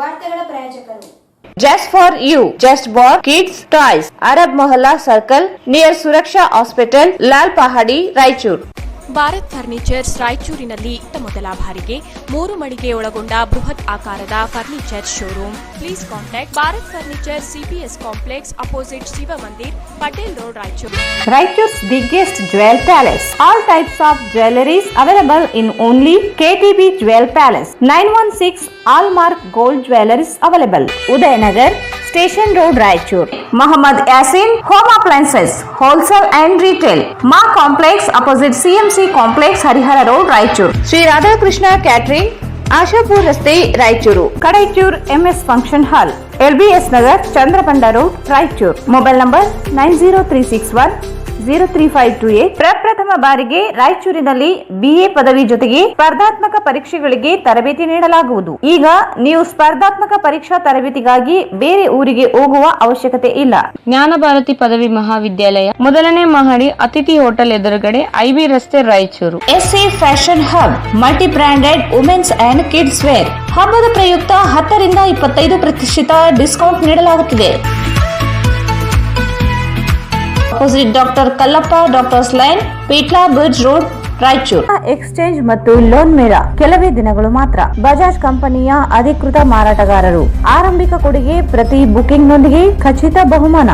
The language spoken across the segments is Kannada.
ವಾರ್ತೆಗಳ ಪ್ರಾಯೋಜಕರು Just for you, Just for Kids Toys, Arab Mohalla Circle near Suraksha Hospital, Lal Pahadi, Raichur. Bharat furnitures ರಾಯಚೂರಿನಲ್ಲಿ ಮೊದಲ ಬಾರಿಗೆ 3 ಮಳಿಗೆ ಒಳಗೊಂಡ ಬೃಹತ್ ಆಕಾರದ furniture showroom. Please contact Bharat furniture CPS complex opposite Shiva Mandir, Patel road, Raichur. Raichur's biggest jewel palace. All types of jewelries available in only KTB Jewel Palace. 916 Allmark Gold Jewelries available. Udayanagar, Station Road, Raichur. Muhammad Yasin Home Appliances, Wholesale and Retail. Ma Complex opposite CMC Complex, Harihara Road, Raichur. Sri Radhakrishna Catering, Ashapur Rasti, Raichuru. Kadaichur MS Function Hall, LBS Nagar, Chandrapanda Road, Raichur. Mobile number 903610358. ಪ್ರಪ್ರಥಮ ಬಾರಿಗೆ ರಾಯಚೂರಿನಲ್ಲಿ BA ಪದವಿ ಜೊತೆಗೆ ಸ್ಪರ್ಧಾತ್ಮಕ ಪರೀಕ್ಷೆಗಳಿಗೆ ತರಬೇತಿ ನೀಡಲಾಗುವುದು. ಈಗ ನೀವು ಸ್ಪರ್ಧಾತ್ಮಕ ಪರೀಕ್ಷಾ ತರಬೇತಿಗಾಗಿ ಬೇರೆ ಊರಿಗೆ ಹೋಗುವ ಅವಶ್ಯಕತೆ ಇಲ್ಲ. ಜ್ಞಾನ ಭಾರತಿ ಪದವಿ ಮಹಾವಿದ್ಯಾಲಯ, ಮೊದಲನೇ ಮಹಡಿ, ಅತಿಥಿ ಹೋಟೆಲ್ ಎದುರುಗಡೆ, IB ರಸ್ತೆ, Raichur. SA fashion hub, multi branded women's and kids wear. ಹಬ್ಬದ ಪ್ರಯುಕ್ತ 10 ರಿಂದ 25% ಡಿಸ್ಕೌಂಟ್ ನೀಡಲಾಗುತ್ತಿದೆ. Opposite doctor Kallappa doctors lane, Peetla bridge road, Raichur. Exchange ಮತ್ತು ಲೋನ್ ಮೇಳ ಕೆಲವೇ ದಿನಗಳು ಮಾತ್ರ. ಬಜಾಜ್ ಕಂಪನಿಯ ಅಧಿಕೃತ ಮಾರಾಟಗಾರರು. ಆರಂಭಿಕ ಕೊಡುಗೆ ಪ್ರತಿ ಬುಕಿಂಗ್ ನೊಂದಿಗೆ ಖಚಿತ ಬಹುಮಾನ.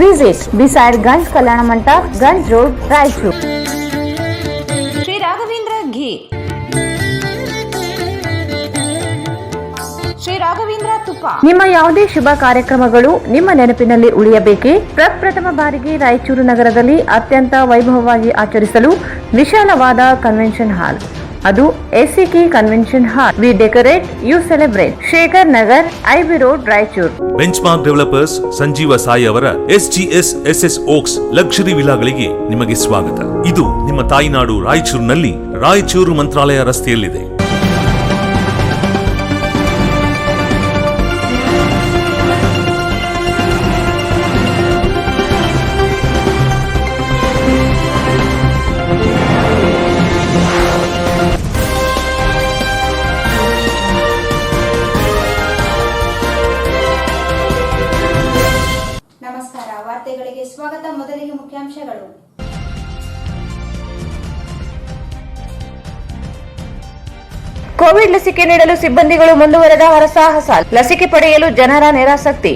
Visit beside Ganj Kalyana Mantapa, Ganj road, Raichur. Shri Raghavendra ಘೀ, ಶ್ರೀ ರಾಘವೇಂದ್ರ ತುಪ್ಪ. ನಿಮ್ಮ ಯಾವುದೇ ಶುಭ ಕಾರ್ಯಕ್ರಮಗಳು ನಿಮ್ಮ ನೆನಪಿನಲ್ಲಿ ಉಳಿಯಬೇಕೇ? ಪ್ರಪ್ರಥಮ ಬಾರಿಗೆ ರಾಯಚೂರು ನಗರದಲ್ಲಿ ಅತ್ಯಂತ ವೈಭವವಾಗಿ ಆಚರಿಸಲು ವಿಶಾಲವಾದ ಕನ್ವೆನ್ಷನ್ ಹಾಲ್, ಅದು SCK convention hall. We decorate, you celebrate. Shekhar Nagar, IB road, Raichur. Benchmark developers Sanjeeva Sai ಅವರ SGS SS ಓಕ್ಸ್ ಲಕ್ಸುರಿ ವಿಲಾಗಳಿಗೆ ನಿಮಗೆ ಸ್ವಾಗತ. ಇದು ನಿಮ್ಮ ತಾಯಿನಾಡು ರಾಯಚೂರಿನಲ್ಲಿ, ರಾಯಚೂರು ಮಂತ್ರಾಲಯ ರಸ್ತೆಯಲ್ಲಿದೆ. ನಮಸ್ಕಾರ, ವಾರ್ತೆಗಳಿಗೆ ಸ್ವಾಗತ. ಮೊದಲಿಗೆ ಮುಖ್ಯಾಂಶಗಳು. ಕೋವಿಡ್ ಲಸಿಕೆ ನೀಡಲು ಸಿಬ್ಬಂದಿಗಳು ಮುಂದುವರೆದ ಹರಸಾಹಸ. ಲಸಿಕೆ ಪಡೆಯಲು ಜನರ ನಿರಾಸಕ್ತಿ.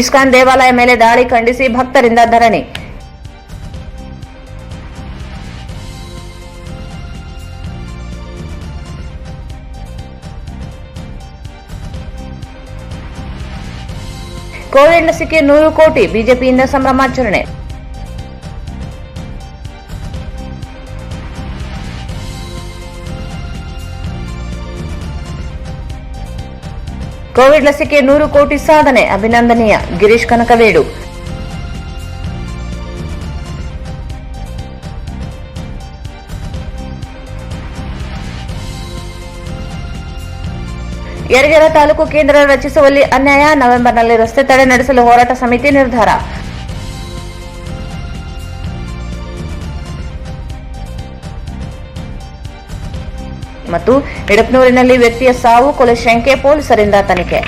ಇಸ್ಕಾನ್ ದೇವಾಲಯ ಮೇಲೆ ದಾಳಿ ಖಂಡಿಸಿ ಭಕ್ತರಿಂದ ಧರಣಿ. ಕೋವಿಡ್ ಲಸಿಕೆ 100 ಕೋಟಿ, ಬಿಜೆಪಿಯಿಂದ ಸಂಭ್ರಮಾಚರಣೆ. ಕೋವಿಡ್ ಲಸಿಕೆ 100 ಕೋಟಿ ಸಾಧನೆ ಅಭಿನಂದನೀಯ, ಗಿರೀಶ್ ಕನಕವೇಡು. ಯರಗೆರೆ ತಾಲೂಕು ಕೇಂದ್ರ ರಚಿಸುವಲ್ಲಿ ಅನ್ಯಾಯ, ನವೆಂಬರ್ನಲ್ಲಿ ರಸ್ತೆ ತಡೆ ನಡೆಸಲು ಹೋರಾಟ ಸಮಿತಿ ನಿರ್ಧಾರ. ಮತ್ತು ಎಡಪ್ನೂರಿನಲ್ಲಿ ವ್ಯಕ್ತಿಯ ಸಾವು, ಕೊಲೆ ಶಂಕೆ, ಪೊಲೀಸರಿಂದ ತನಿಖೆ.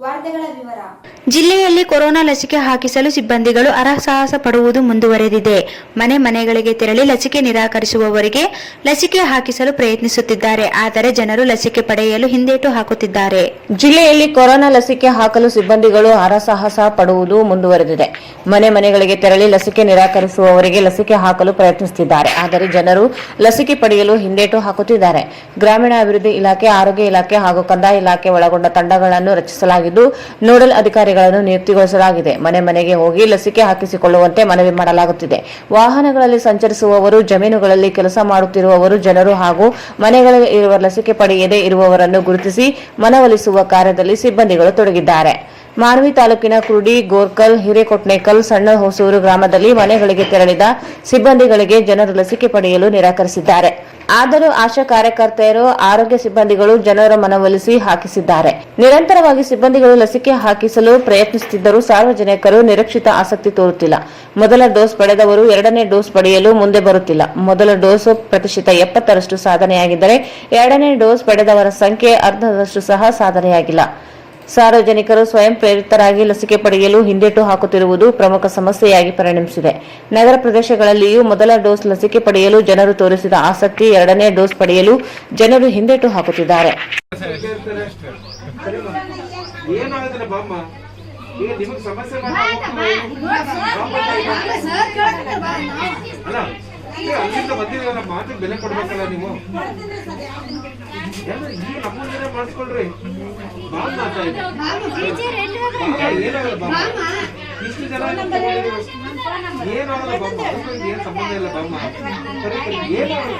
ವಾರ್ತೆಗಳ ವಿವರ. ಜಿಲ್ಲೆಯಲ್ಲಿ ಕೊರೋನಾ ಲಸಿಕೆ ಹಾಕಿಸಲು ಸಿಬ್ಬಂದಿಗಳು ಹರಸಾಹಸ ಪಡುವುದು ಮುಂದುವರೆದಿದೆ. ಮನೆ ಮನೆಗಳಿಗೆ ತೆರಳಿ ಲಸಿಕೆ ನಿರಾಕರಿಸುವವರಿಗೆ ಲಸಿಕೆ ಹಾಕಿಸಲು ಪ್ರಯತ್ನಿಸುತ್ತಿದ್ದಾರೆ. ಆದರೆ ಜನರು ಲಸಿಕೆ ಪಡೆಯಲು ಹಿಂದೇಟು ಹಾಕುತ್ತಿದ್ದಾರೆ. ಜಿಲ್ಲೆಯಲ್ಲಿ ಕೊರೋನಾ ಲಸಿಕೆ ಹಾಕಲು ಸಿಬ್ಬಂದಿಗಳು ಹರಸಾಹಸ ಪಡುವುದು ಮುಂದುವರೆದಿದೆ. ಮನೆ ಮನೆಗಳಿಗೆ ತೆರಳಿ ಲಸಿಕೆ ನಿರಾಕರಿಸುವವರಿಗೆ ಲಸಿಕೆ ಹಾಕಲು ಪ್ರಯತ್ನಿಸುತ್ತಿದ್ದಾರೆ. ಆದರೆ ಜನರು ಲಸಿಕೆ ಪಡೆಯಲು ಹಿಂದೇಟು ಹಾಕುತ್ತಿದ್ದಾರೆ. ಗ್ರಾಮೀಣಾಭಿವೃದ್ಧಿ ಇಲಾಖೆ, ಆರೋಗ್ಯ ಇಲಾಖೆ ಹಾಗೂ ಕಂದಾಯ ಇಲಾಖೆ ಒಳಗೊಂಡ ತಂಡಗಳನ್ನು ರಚಿಸಲಾಗಿದ್ದು ನೋಡಲ್ ಅಧಿಕಾರಿಗಳನ್ನು ನಿಯುಕ್ತಿಗೊಳಿಸಲಾಗಿದೆ. ಮನೆ ಮನೆಗೆ ಹೋಗಿ ಲಸಿಕೆ ಹಾಕಿಸಿಕೊಳ್ಳುವಂತೆ ಮನವಿ ಮಾಡಲಾಗುತ್ತಿದೆ. ವಾಹನಗಳಲ್ಲಿ ಸಂಚರಿಸುವವರು, ಜಮೀನುಗಳಲ್ಲಿ ಕೆಲಸ ಮಾಡುತ್ತಿರುವವರು, ಜನರು ಹಾಗೂ ಮನೆಗಳಲ್ಲಿ ಇರುವ ಲಸಿಕೆ ಪಡೆಯದೇ ಇರುವವರನ್ನು ಗುರುತಿಸಿ ಮನವೊಲಿಸುವ ಕಾರ್ಯದಲ್ಲಿ ಸಿಬ್ಬಂದಿಗಳು ತೊಡಗಿದ್ದಾರೆ. ಮಾನ್ವಿ ತಾಲೂಕಿನ ಕುರುಡಿ, ಗೋರ್ಕಲ್, ಹಿರೇಕೊಟ್ನೇಕಲ್, ಸಣ್ಣ ಹೊಸೂರು ಗ್ರಾಮದಲ್ಲಿ ಮನೆಗಳಿಗೆ ತೆರಳಿದ ಸಿಬ್ಬಂದಿಗಳಿಗೆ ಜನರು ಲಸಿಕೆ ಪಡೆಯಲು ನಿರಾಕರಿಸಿದ್ದಾರೆ. ಆದರೂ ಆಶಾ ಕಾರ್ಯಕರ್ತೆಯರು, ಆರೋಗ್ಯ ಸಿಬ್ಬಂದಿಗಳು ಜನರ ಮನವೊಲಿಸಿ ಹಾಕಿಸಿದ್ದಾರೆ. ನಿರಂತರವಾಗಿ ಸಿಬ್ಬಂದಿಗಳು ಲಸಿಕೆ ಹಾಕಿಸಲು ಪ್ರಯತ್ನಿಸುತ್ತಿದ್ದರೂ ಸಾರ್ವಜನಿಕರು ನಿರೀಕ್ಷಿತ ಆಸಕ್ತಿ ತೋರುತ್ತಿಲ್ಲ. ಮೊದಲ ಡೋಸ್ ಪಡೆದವರು ಎರಡನೇ ಡೋಸ್ ಪಡೆಯಲು ಮುಂದೆ ಬರುತ್ತಿಲ್ಲ. ಮೊದಲ ಡೋಸ್ ಪ್ರತಿಶತ 70ರಷ್ಟು ಸಾಧನೆಯಾಗಿದ್ದರೆ ಎರಡನೇ ಡೋಸ್ ಪಡೆದವರ ಸಂಖ್ಯೆ ಅರ್ಧದಷ್ಟು ಸಹ ಸಾಧನೆಯಾಗಿಲ್ಲ. ಸಾರ್ವಜನಿಕರು ಸ್ವಯಂ ಪ್ರೇರಿತರಾಗಿ ಲಸಿಕೆ ಪಡೆಯಲು ಹಿಂದೇಟು ಹಾಕುತ್ತಿರುವುದು ಪ್ರಮುಖ ಸಮಸ್ಯೆಯಾಗಿ ಪರಿಣಮಿಸಿದೆ. ನಗರ ಪ್ರದೇಶಗಳಲ್ಲಿಯೂ ಮೊದಲ ಡೋಸ್ ಲಸಿಕೆ ಪಡೆಯಲು ಜನರು ತೋರಿಸಿದ ಆಸಕ್ತಿ ಎರಡನೇ ಡೋಸ್ ಪಡೆಯಲು ಜನರು ಹಿಂದೇಟು ಹಾಕುತ್ತಿದ್ದಾರೆ. ಅಲ್ಲಿಂದ ಬಂದಿರಲ್ಲ ಮಾತು ಬೆಲೆ ಕೊಡ್ಬೇಕಲ್ಲ ನೀವು. ಈ ನಮ್ಮೂರೇ ಮಾಡಿಸ್ಕೊಳ್ರಿ. ಬಾಳ್ ಮಾತಾಡಿ ಏನಾಗಲ್ಲ ಬಾಮ್ಮ, ಇಷ್ಟು ಜನ ಏನಾಗಲ್ಲ ಬಾಮ್ಮ, ಏನ್ ಸಂಬಂಧ ಇಲ್ಲ ಬಾಮ್ಮ. ಏನಾಗಲ್ಲ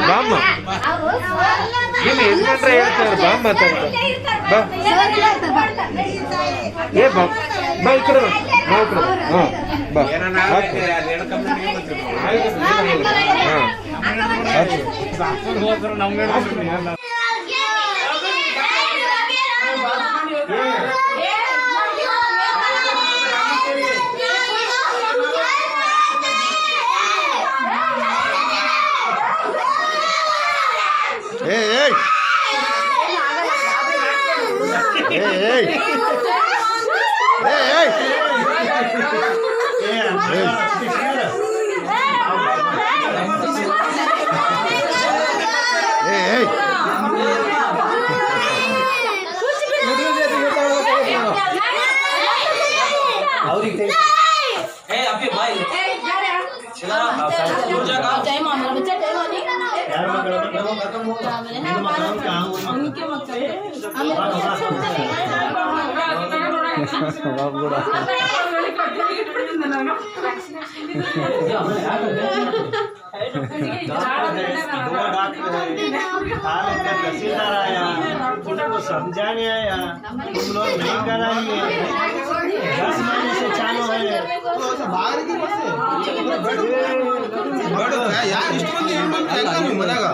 ಬಾಮ್ಮ. ಏನು ಯಜಮಾನ್ರೆ ಹೇಳ್ತಾರೆ ಬಾ ಮಾತಾಡ್ತಾರೆ. ಬಾ ಏ ಬಾ ಬಾ ಈ ಕಡೆ ಬಾ ಈ ಕಡೆ. ಹಾ ಬಾ समझाने आया, तुम लोग नहीं कराएंगे, 10 महीने से चालू है। बाहर की बस यार ಇಷ್ಟೊಂದು ನೀವು ಮನೆಗ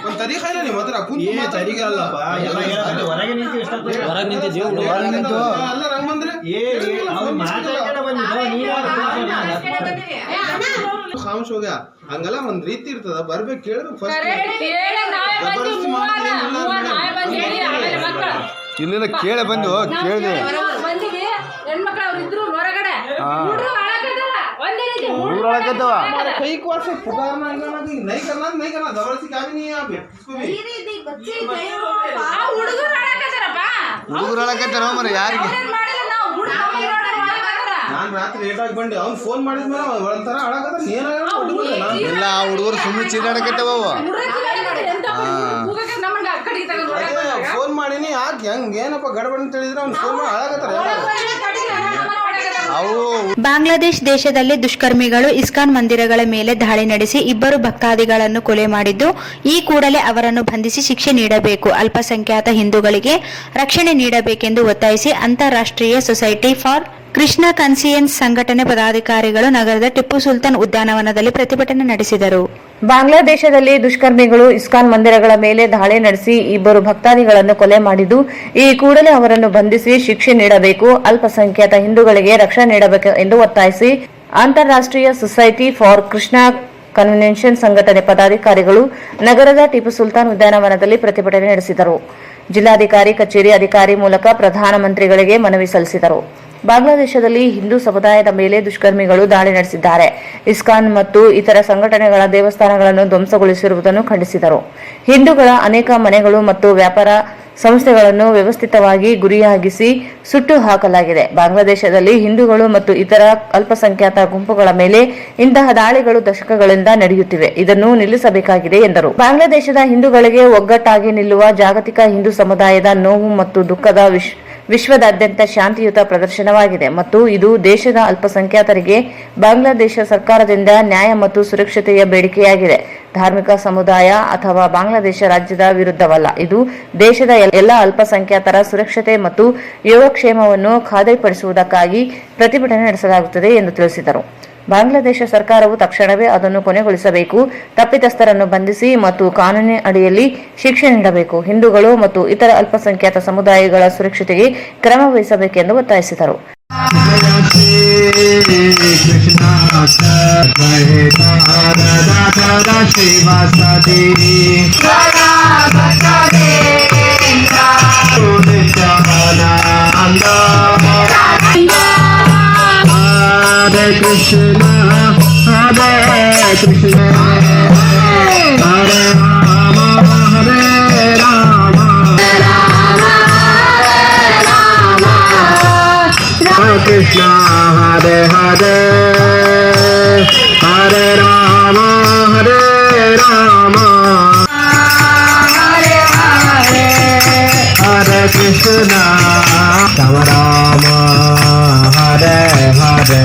ಒಂದು ತರೀಖ ಇಲ್ಲ ನಿಮ್ಮ ಹತ್ರ ಕುಂತು ತರೀಖೆ ಅಲ್ಲಪ್ಪ ಎಲ್ಲ ಹೇಳೋದು ಹೊರಗೆ ನಿಂತು ಎಷ್ಟೊತ್ತು ಹೊರಗೆ ನಿಂತಿದ್ದೀವಿ ಹೊರಗೆ ನಿಂತು ಅಲ್ಲ ರಂಗ ಬಂದ್ರೆ ಅವ್ರು ಮಾತಾಡ್ಕೊಂಡು ಬಂದಿದ್ದು ನೀನು ಖಾಮೋಶ್ ಹೋಗ್ಯಾ ಹಂಗಲ್ಲ ಒಂದ್ ರೀತಿ ಇರ್ತದ ಬರ್ಬೇಕು ಕೇಳಿದ್ರೆ ಫಸ್ಟ್ ಇಲ್ಲಿಂದ ಕೇಳಿ ಬಂದು ಕೇಳಿದೆ कई को से पुकारना इलाना नहीं करना जबरदस्ती का भी नहीं है आप इसको भी ಹುಡುಗರು ಹೇಳಕತ್ತಾರ ಮರ ಯಾರಿಗೆ ನಾನು ರಾತ್ರಿ ಲೇಟ್ ಆಗಿ ಬಂದೆ ಅವ್ನು ಫೋನ್ ಮಾಡಿದ್ಮೇಲೆ ಒಂಥರ ಅಳಗದ ನೀನ ಇಲ್ಲ ಹುಡುಗರು ಸುಮ್ಮನೆ ಚೀರಾಡಕತ್ತವ ಫೋನ್ ಮಾಡಿನಿ ಯಾಕೆ ಹೆಂಗ್ ಏನಪ್ಪ ಗಡಬಡ ಅಂತ ಹೇಳಿದ್ರೆ ಅವ್ನು ಫೋನ್ ಮಾಡಿ ಅಳಗತ್ತಾರ. ಬಾಂಗ್ಲಾದೇಶ್ ದೇಶದಲ್ಲಿ ದುಷ್ಕರ್ಮಿಗಳು ಇಸ್ಕಾನ್ ಮಂದಿರಗಳ ಮೇಲೆ ದಾಳಿ ನಡೆಸಿ 2 ಭಕ್ತಾದಿಗಳನ್ನು ಕೊಲೆ ಮಾಡಿದ್ದು, ಈ ಕೂಡಲೇ ಅವರನ್ನು ಬಂಧಿಸಿ ಶಿಕ್ಷೆ ನೀಡಬೇಕು, ಅಲ್ಪಸಂಖ್ಯಾತ ಹಿಂದೂಗಳಿಗೆ ರಕ್ಷಣೆ ನೀಡಬೇಕೆಂದು ಒತ್ತಾಯಿಸಿ ಅಂತಾರಾಷ್ಟ್ರೀಯ ಸೊಸೈಟಿ ಫಾರ್ ಕೃಷ್ಣ ಕನ್ಸಿಯನ್ಸ್ ಸಂಘಟನೆ ಪದಾಧಿಕಾರಿಗಳು ನಗರದ ಟಿಪ್ಪು ಸುಲ್ತಾನ್ ಉದ್ಯಾನವನದಲ್ಲಿ ಪ್ರತಿಭಟನೆ ನಡೆಸಿದರು. ಬಾಂಗ್ಲಾದೇಶದಲ್ಲಿ ದುಷ್ಕರ್ಮಿಗಳು ಇಸ್ಕಾನ್ ಮಂದಿರಗಳ ಮೇಲೆ ದಾಳಿ ನಡೆಸಿ 2 ಭಕ್ತಾದಿಗಳನ್ನು ಕೊಲೆ ಮಾಡಿದ್ದು, ಈ ಕೂಡಲೇ ಅವರನ್ನು ಬಂಧಿಸಿ ಶಿಕ್ಷೆ ನೀಡಬೇಕು, ಅಲ್ಪಸಂಖ್ಯಾತ ಹಿಂದೂಗಳಿಗೆ ರಕ್ಷಣೆ ನೀಡಬೇಕು ಎಂದು ಒತ್ತಾಯಿಸಿ ಅಂತಾರಾಷ್ಟ್ರೀಯ ಸೊಸೈಟಿ ಫಾರ್ ಕೃಷ್ಣ ಕನ್ವೆನ್ಷನ್ ಸಂಘಟನೆ ಪದಾಧಿಕಾರಿಗಳು ನಗರದ ಟಿಪ್ಪು ಸುಲ್ತಾನ್ ಉದ್ಯಾನವನದಲ್ಲಿ ಪ್ರತಿಭಟನೆ ನಡೆಸಿದರು. ಜಿಲ್ಲಾಧಿಕಾರಿ ಕಚೇರಿ ಅಧಿಕಾರಿ ಮೂಲಕ ಪ್ರಧಾನಮಂತ್ರಿಗಳಿಗೆ ಮನವಿ ಸಲ್ಲಿಸಿದರು. ಬಾಂಗ್ಲಾದೇಶದಲ್ಲಿ ಹಿಂದೂ ಸಮುದಾಯದ ಮೇಲೆ ದುಷ್ಕರ್ಮಿಗಳು ದಾಳಿ ನಡೆಸಿದ್ದಾರೆ. ಇಸ್ಕಾನ್ ಮತ್ತು ಇತರ ಸಂಘಟನೆಗಳ ದೇವಸ್ಥಾನಗಳನ್ನು ಧ್ವಂಸಗೊಳಿಸಿರುವುದನ್ನು ಖಂಡಿಸಿದರು. ಹಿಂದೂಗಳ ಅನೇಕ ಮನೆಗಳು ಮತ್ತು ವ್ಯಾಪಾರ ಸಂಸ್ಥೆಗಳನ್ನು ವ್ಯವಸ್ಥಿತವಾಗಿ ಗುರಿಯಾಗಿಸಿ ಸುಟ್ಟು ಹಾಕಲಾಗಿದೆ. ಬಾಂಗ್ಲಾದೇಶದಲ್ಲಿ ಹಿಂದೂಗಳು ಮತ್ತು ಇತರ ಅಲ್ಪಸಂಖ್ಯಾತ ಗುಂಪುಗಳ ಮೇಲೆ ಇಂತಹ ದಾಳಿಗಳು ದಶಕಗಳಿಂದ ನಡೆಯುತ್ತಿವೆ. ಇದನ್ನು ನಿಲ್ಲಿಸಬೇಕಾಗಿದೆ ಎಂದರು. ಬಾಂಗ್ಲಾದೇಶದ ಹಿಂದೂಗಳಿಗೆ ಒಗ್ಗಟ್ಟಾಗಿ ನಿಲ್ಲುವ ಜಾಗತಿಕ ಹಿಂದೂ ಸಮುದಾಯದ ನೋವು ಮತ್ತು ದುಃಖದ ವಿಶ್ವದಾದ್ಯಂತ ಶಾಂತಿಯುತ ಪ್ರದರ್ಶನವಾಗಿದೆ ಮತ್ತು ಇದು ದೇಶದ ಅಲ್ಪಸಂಖ್ಯಾತರಿಗೆ ಬಾಂಗ್ಲಾದೇಶ ಸರ್ಕಾರದಿಂದ ನ್ಯಾಯ ಮತ್ತು ಸುರಕ್ಷತೆಯ ಬೇಡಿಕೆಯಾಗಿದೆ. ಧಾರ್ಮಿಕ ಸಮುದಾಯ ಅಥವಾ ಬಾಂಗ್ಲಾದೇಶ ರಾಜ್ಯದ ವಿರುದ್ಧವಲ್ಲ. ಇದು ದೇಶದ ಎಲ್ಲ ಅಲ್ಪಸಂಖ್ಯಾತರ ಸುರಕ್ಷತೆ ಮತ್ತು ಯೋಗಕ್ಷೇಮವನ್ನು ಖಾತರಿಪಡಿಸುವುದಕ್ಕಾಗಿ ಪ್ರತಿಭಟನೆ ನಡೆಸಲಾಗುತ್ತದೆ ಎಂದು ತಿಳಿಸಿದರು. ಬಾಂಗ್ಲಾದೇಶ ಸರ್ಕಾರವು ತಕ್ಷಣವೇ ಅದನ್ನು ಕೊನೆಗೊಳಿಸಬೇಕು, ತಪ್ಪಿತಸ್ಥರನ್ನು ಬಂಧಿಸಿ ಮತ್ತು ಕಾನೂನಿನ ಅಡಿಯಲ್ಲಿ ಶಿಕ್ಷೆ ನೀಡಬೇಕು, ಹಿಂದೂಗಳು ಮತ್ತು ಇತರ ಅಲ್ಪಸಂಖ್ಯಾತ ಸಮುದಾಯಗಳ ಸುರಕ್ಷತೆಗೆ ಕ್ರಮ ವಹಿಸಬೇಕೆಂದು ಒತ್ತಾಯಿಸಿದರು. Hare Krishna, Hare Krishna, Hare Rama, Hare Rama, Hare Krishna, Hare Hare, Hare Rama, Hare Rama, Hare Krishna, Rama Rama, Hare Hare,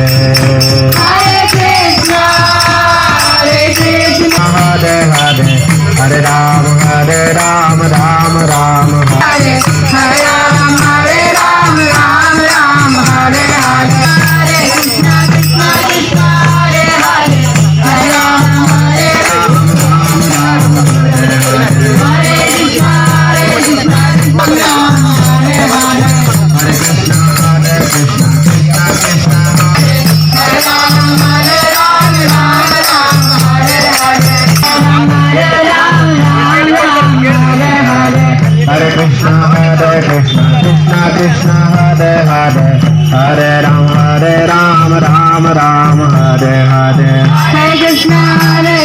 Hare Krishna, Hare Hare, Hare Rama, Hare Rama, Rama Rama, Hare Rama, Hare Rama, Rama Rama, Hare Hare, Hare Krishna, Krishna Krishna, Hare Hare, Hare Rama, Hare Rama, Rama Rama, Hare Hare, Hare Krishna, Krishna Krishna, Hare Hare, Hare Krishna, Krishna Krishna, Hare Rama, Hare Rama, Rama Rama, Hare Hare, Hare Rama, Hare Hare, Hare Krishna, Krishna Krishna, Hare Hare, Hare Rama, Rama Rama, Hare Hare, Hare Krishna,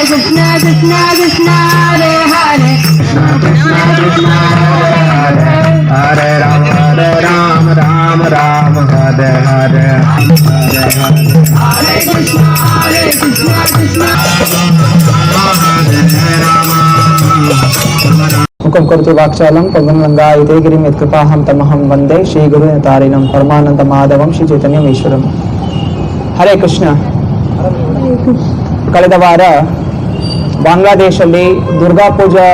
Krishna Krishna, Hare Hare, Krishna Krishna, Hare Hare, Hare Rama, Rama Rama, Hare Hare, Hare Krishna, Krishna, Hare Rama. मुखं कर्तु वाक्चालं पवनं गंगायते गिरिं यत्कृपाहं तमहं वंदे श्री गुरुतारिणं परमानंद माधवं ಶ್ರೀ ಚೈತನ್ಯೇಶ್ವರಂ. ಹರೇ ಕೃಷ್ಣ. ಕಳೆದ ವಾರ ಬಾಂಗ್ಲಾದೇಶಲ್ಲಿ ದುರ್ಗಾ ಪೂಜಾ